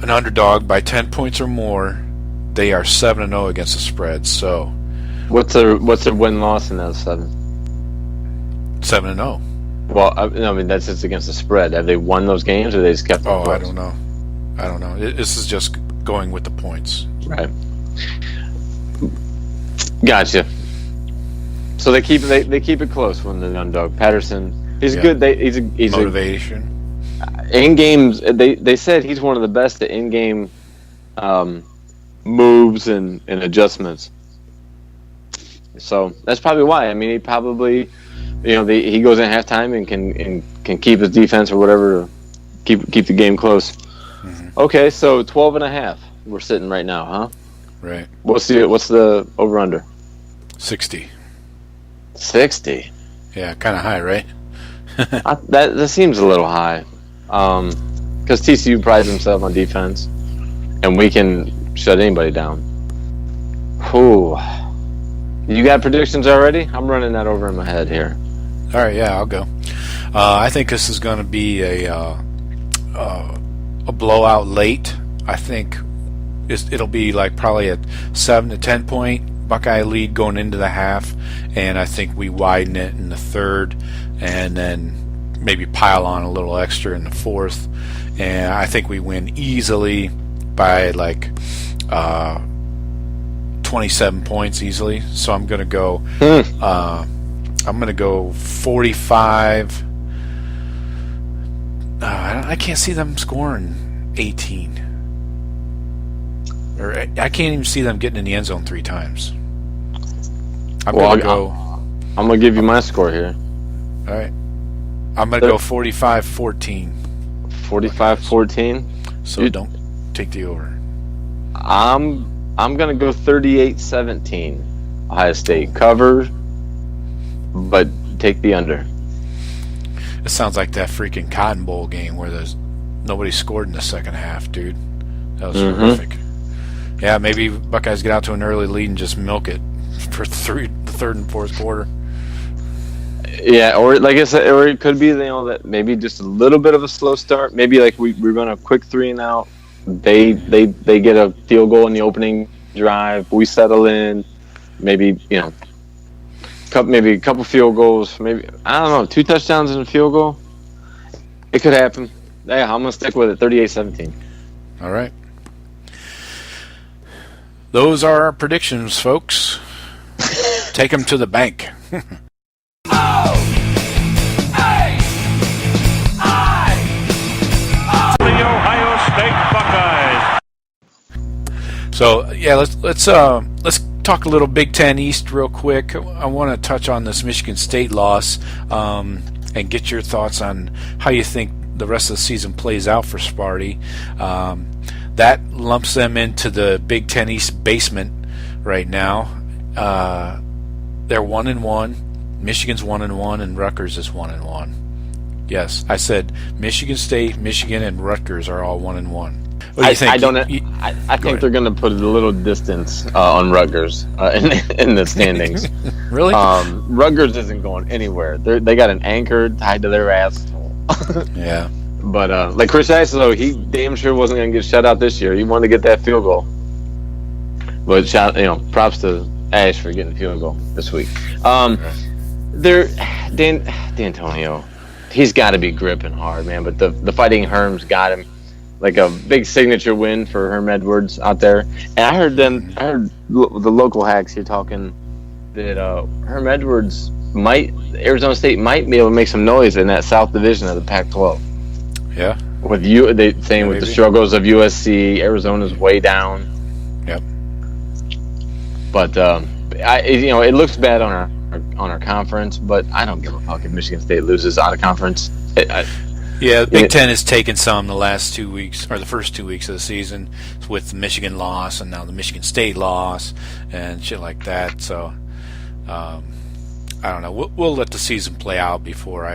an underdog by 10 points or more, they are 7-0 against the spread. So what's their win-loss in those 7? 7-0. Well, I mean that's just against the spread. Have they won those games, or they just kept? I don't know. This is just going with the points. Right. Gotcha. So they keep it close when the underdog. Patterson, he's good. He's motivation. In games, they said he's one of the best at in-game moves and adjustments. So that's probably why. I mean, he probably, he goes in at halftime and can keep his defense or whatever, keep the game close. Mm-hmm. Okay, so 12.5 we're sitting right now, huh? Right. What's the over/under? 60. 60. Yeah, kind of high, right? That seems a little high, because TCU prides himself on defense, and we can shut anybody down. Whew. You got predictions already? I'm running that over in my head here. All right, yeah, I'll go. I think this is going to be a blowout late. I think it'll be like probably a 7 to 10 point Buckeye lead going into the half, and I think we widen it in the third, and then maybe pile on a little extra in the fourth, and I think we win easily by like 27 points easily. So I'm gonna go. I'm gonna go 45. I can't see them scoring 18. Or I can't even see them getting in the end zone 3 times. I'm gonna give you my score here. All right. I'm gonna go 45-14. 45-14. So don't take the over. I'm gonna go 38-17. Ohio State cover, but take the under. It sounds like that freaking Cotton Bowl game where nobody scored in the second half, dude. That was horrific. Yeah, maybe Buckeyes get out to an early lead and just milk it for the third and fourth quarter. Yeah, or like I said, or it could be that maybe just a little bit of a slow start. Maybe like we run a quick 3 and out. They get a field goal in the opening drive. We settle in. Maybe maybe a couple field goals. Maybe I don't know, 2 touchdowns and a field goal. It could happen. Yeah, I'm gonna stick with it. 38-17. All right. Those are our predictions, folks. Take them to the bank. The Ohio State Buckeyes. So yeah, let's talk a little Big Ten East real quick. I want to touch on this Michigan State loss and get your thoughts on how you think the rest of the season plays out for Sparty. That lumps them into the Big Ten East basement right now. They're 1-1. Michigan's 1-1, and Rutgers is 1-1. Yes, I said Michigan State, Michigan, and Rutgers are all 1-1. What do you think? I think they're going to put a little distance on Rutgers in the standings. Really? Rutgers isn't going anywhere. They got an anchor tied to their asshole. Yeah. But like Chris Isola, he damn sure wasn't going to get shut out this year. He wanted to get that field goal. But props to Ash for getting the field goal this week. D'Antonio, he's got to be gripping hard, man. But the Fighting Herms got him. Like a big signature win for Herm Edwards out there. And I heard the local hacks here talking that Herm Edwards Arizona State might be able to make some noise in that South Division of the Pac-12. Yeah. With the struggles of USC, Arizona's way down. Yep. But it looks bad on our conference, but I don't give a fuck if Michigan State loses out of conference. Yeah, the Big Ten has taken some the last 2 weeks, or the first 2 weeks of the season, with the Michigan loss and now the Michigan State loss and shit like that. So, I don't know. We'll let the season play out before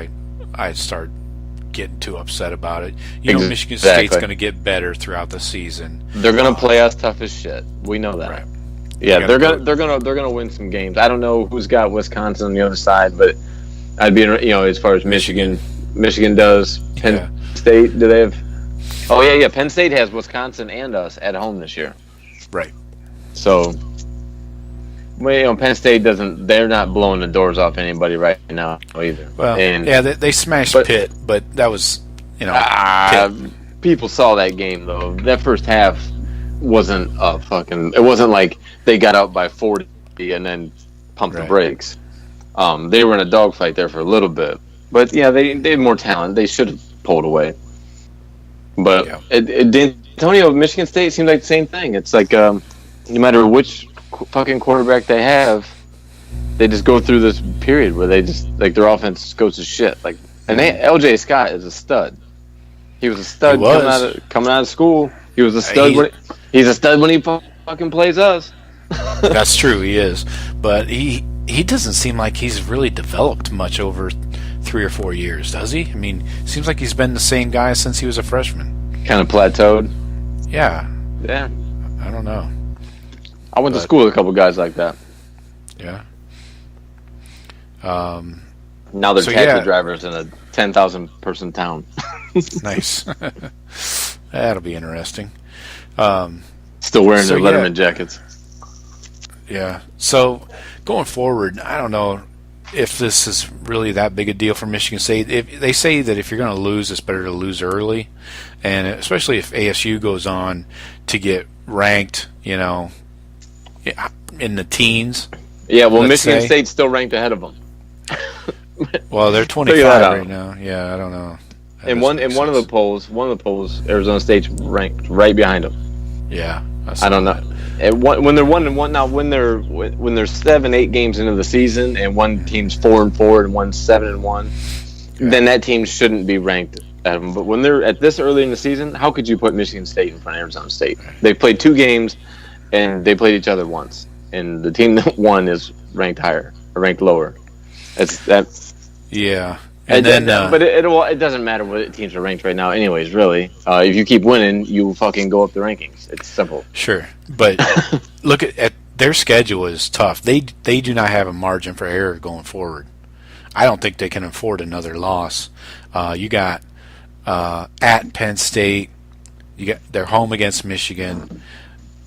I start getting too upset about it. Michigan State's going to get better throughout the season. They're going to play us tough as shit. We know that. Right. Yeah, they're gonna win some games. I don't know who's got Wisconsin on the other side, but I'd be as far as Michigan does. Penn State, do they have? Oh yeah. Penn State has Wisconsin and us at home this year. Right. So, Penn State doesn't. They're not blowing the doors off anybody right now either. Well, they smashed Pitt, but that was Pitt. People saw that game though. That first half wasn't it wasn't like they got out by 40 and then pumped the brakes. They were in a dogfight there for a little bit. But yeah, they had more talent. They should have pulled away. But D'Antonio, Michigan State seems like the same thing. It's like no matter which fucking quarterback they have, they just go through this period where they just their offense goes to shit. LJ Scott is a stud. He was a stud coming out of school. He was a stud. He's a stud when he fucking plays us. That's true, he is. But he doesn't seem like he's really developed much over 3 or 4 years, does he? I mean, seems like he's been the same guy since he was a freshman. Kind of plateaued. Yeah. Yeah. I don't know. I went to school with a couple guys like that. Yeah. Now they're taxi drivers in a 10,000 person town. Nice. That'll be interesting. Still wearing their Letterman jackets. Yeah. So going forward, I don't know if this is really that big a deal for Michigan State. If they say that if you're going to lose, it's better to lose early, and especially if ASU goes on to get ranked, in the teens. Yeah. Well, Michigan State's still ranked ahead of them. Well, they're 25 right now. Yeah, I don't know. In one of the polls, Arizona State's ranked right behind them. Yeah, I don't know. When they're 1-1 now, when they're 7-8 games into the season, and one team's 4-4 and one's 7-1, then that team shouldn't be ranked at them. But when they're at this early in the season, how could you put Michigan State in front of Arizona State? They played 2 games, and they played each other once. and the team that won is ranked higher or ranked lower. It's that. Yeah. And then, but it doesn't matter what teams are ranked right now, anyways. Really, if you keep winning, you fucking go up the rankings. It's simple. Sure, but look at their schedule is tough. They do not have a margin for error going forward. I don't think they can afford another loss. You got at Penn State. They're home against Michigan.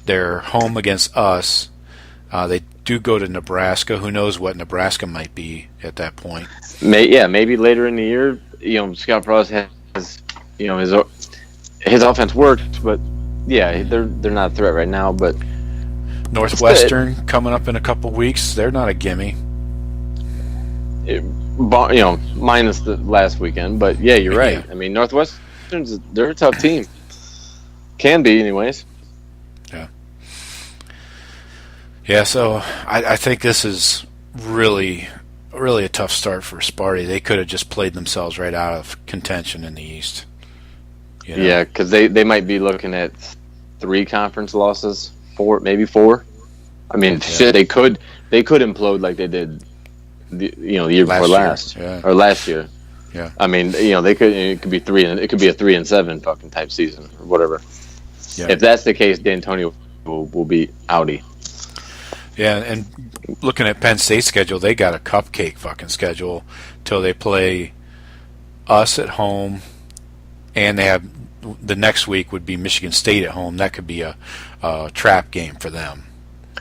They're home against us. They do go to Nebraska. Who knows what Nebraska might be at that point? Maybe later in the year. Scott Frost has his offense worked, but they're not a threat right now. But Northwestern coming up in a couple weeks. They're not a gimme. Minus the last weekend. But you're right. Yeah. I mean, they're a tough team. Can be, anyways. Yeah. Yeah. So I think this is really a tough start for Sparty. They could have just played themselves right out of contention in the East. Yeah, because they might be looking at 3 conference losses, 4, maybe 4. I mean, shit, they could implode like they did, the year before last, or last year. Yeah. I mean, they could. It could be 3, and it could be a 3-7 fucking type season or whatever. Yeah. If that's the case, D'Antonio will be outie. Yeah, and looking at Penn State's schedule, they got a cupcake fucking schedule till they play us at home, and they have the next week would be Michigan State at home. That could be a trap game for them.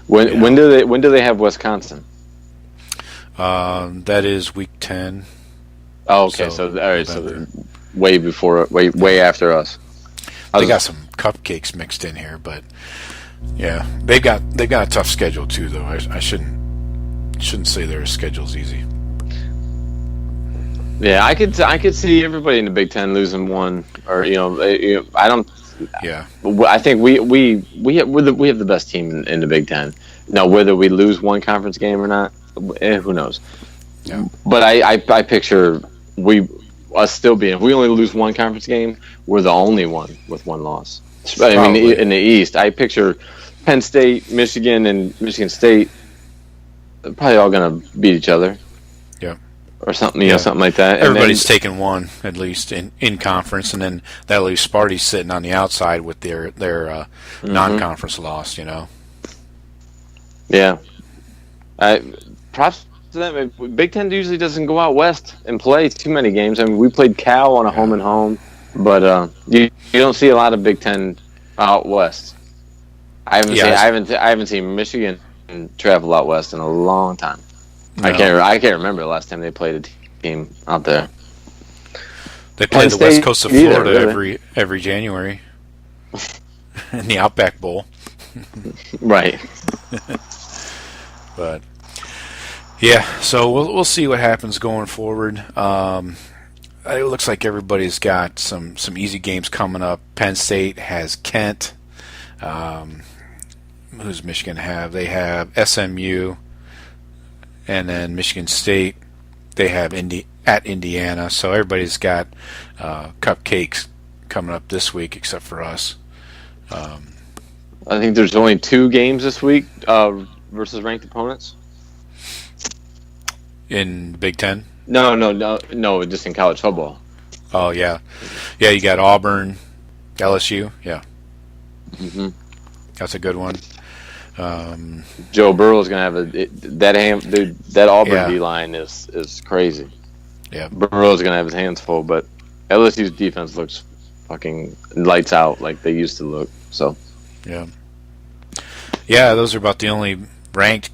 When do they have Wisconsin? That is week 10. Oh, okay. So all right. So way after us. They got some cupcakes mixed in here, but yeah, they've got a tough schedule too. Though I shouldn't say their schedule's easy. Yeah, I could see everybody in the Big Ten losing one, or I don't. Yeah, I think we have the best team in the Big Ten. Now, whether we lose one conference game or not, who knows? Yeah. But I picture us still being. If we only lose one conference game, we're the only one with one loss. I mean, in the East, I picture Penn State, Michigan, and Michigan State probably all going to beat each other. Yeah. Or something, something like that. Everybody's taking one at least in conference, and then that leaves Sparty sitting on the outside with their non-conference loss. Yeah. Props to them. Big Ten usually doesn't go out west and play too many games. I mean, we played Cal on a home and home, but you don't see a lot of Big Ten out west. I haven't seen Michigan travel out west in a long time. No. I can't remember the last time they played a team out there. They play the West Coast of Florida every January in the Outback Bowl. Right. But yeah, so we'll see what happens going forward. It looks like everybody's got some easy games coming up. Penn State has Kent. Who's Michigan have? They have SMU. And then Michigan State, they have at Indiana. So everybody's got cupcakes coming up this week, except for us. I think there's only 2 games this week versus ranked opponents. In the Big Ten? No, just in college football. Oh, yeah. Yeah, you got Auburn, LSU. Yeah. Mm-hmm. That's a good one. Joe Burrow's gonna have that Auburn D line is crazy. Yeah, Burrow's gonna have his hands full, but LSU's defense looks fucking lights out like they used to look. So yeah, those are about the only ranked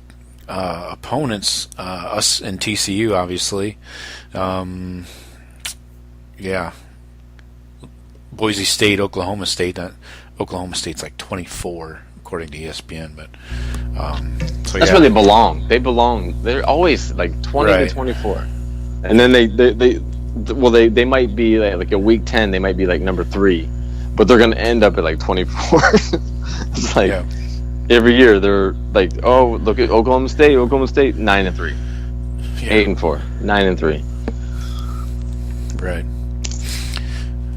opponents. Us and TCU, obviously. Yeah, Boise State, Oklahoma State. Oklahoma State's like 24. According to ESPN, but that's where they belong. They're always like 20 to 24, and then they might be like a week 10. They might be like number 3, but they're gonna end up at like 24. It's like every year they're like, oh, look at Oklahoma State, 9-3, 8-4, 9-3. Right.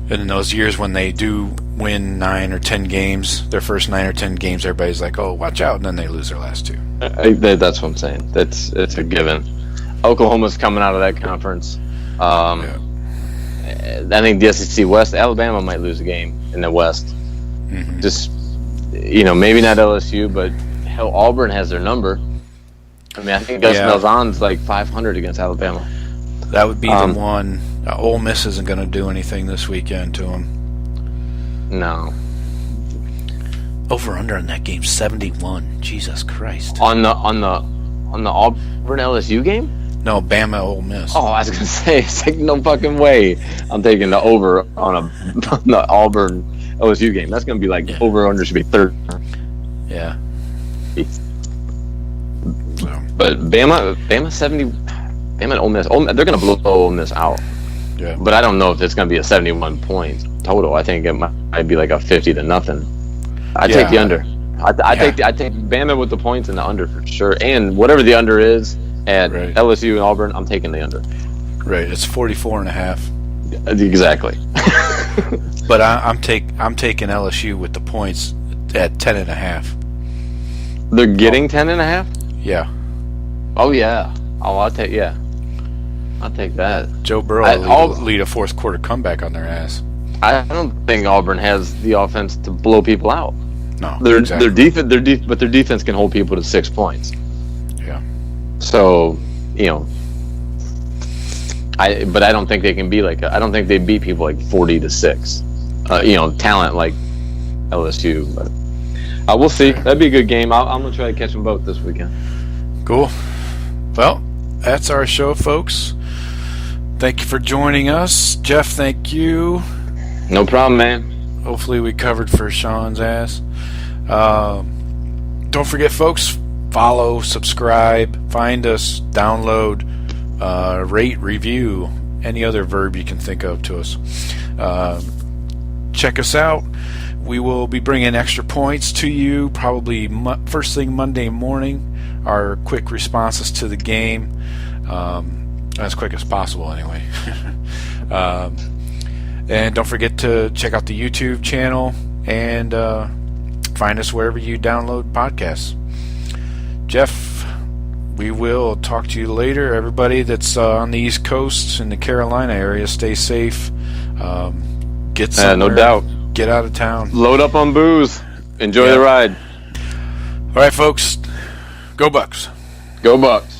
And in those years when they do win 9 or 10 games, their first 9 or 10 games, everybody's like, "Oh, watch out!" And then they lose their last 2. That's what I'm saying. It's a given. Oklahoma's coming out of that conference. I think the SEC West, Alabama might lose a game in the West. Mm-hmm. Just, maybe not LSU, but hell, Auburn has their number. I mean, I think Gus Malzahn's like 500 against Alabama. That would be the one. Ole Miss isn't going to do anything this weekend to them. No. Over under in that game 71. Jesus Christ. On the Auburn LSU game? No, Bama Ole Miss. Oh, I was gonna say, it's like no fucking way. I'm taking the over on the Auburn LSU game. That's gonna be like over under should be 30. Yeah. So. But Bama 70. Bama and Ole Miss. They're gonna blow Ole Miss out. Yeah. But I don't know if it's gonna be a 71 point total. I think it might be like a 50-0. I take the under. I take Bama with the points and the under for sure. And whatever the under is at LSU and Auburn, I'm taking the under. Right. It's 44.5. Exactly. But I'm taking LSU with the points at 10.5. They're getting 10.5. Yeah. Oh yeah. Oh, I'll take that. Joe Burrow lead a fourth quarter comeback on their ass. I don't think Auburn has the offense to blow people out. No, their exactly. but their defense can hold people to 6 points. Yeah. So, I don't think they can be like. I don't think they beat people like 40-6. Talent like LSU. But we'll see. That'd be a good game. I'm gonna try to catch them both this weekend. Cool. Well, that's our show, folks. Thank you for joining us, Jeff. Thank you. No problem, man. Hopefully we covered for Sean's ass. Don't forget, folks, follow, subscribe, find us, download, rate, review, any other verb you can think of to us. Check us out. We will be bringing extra points to you probably first thing Monday morning. Our quick responses to the game. As quick as possible, anyway. And don't forget to check out the YouTube channel and find us wherever you download podcasts. Jeff, we will talk to you later. Everybody that's on the East Coast in the Carolina area, stay safe. Get somewhere. No doubt. Get out of town. Load up on booze. Enjoy the ride. All right, folks. Go Bucks. Go Bucks.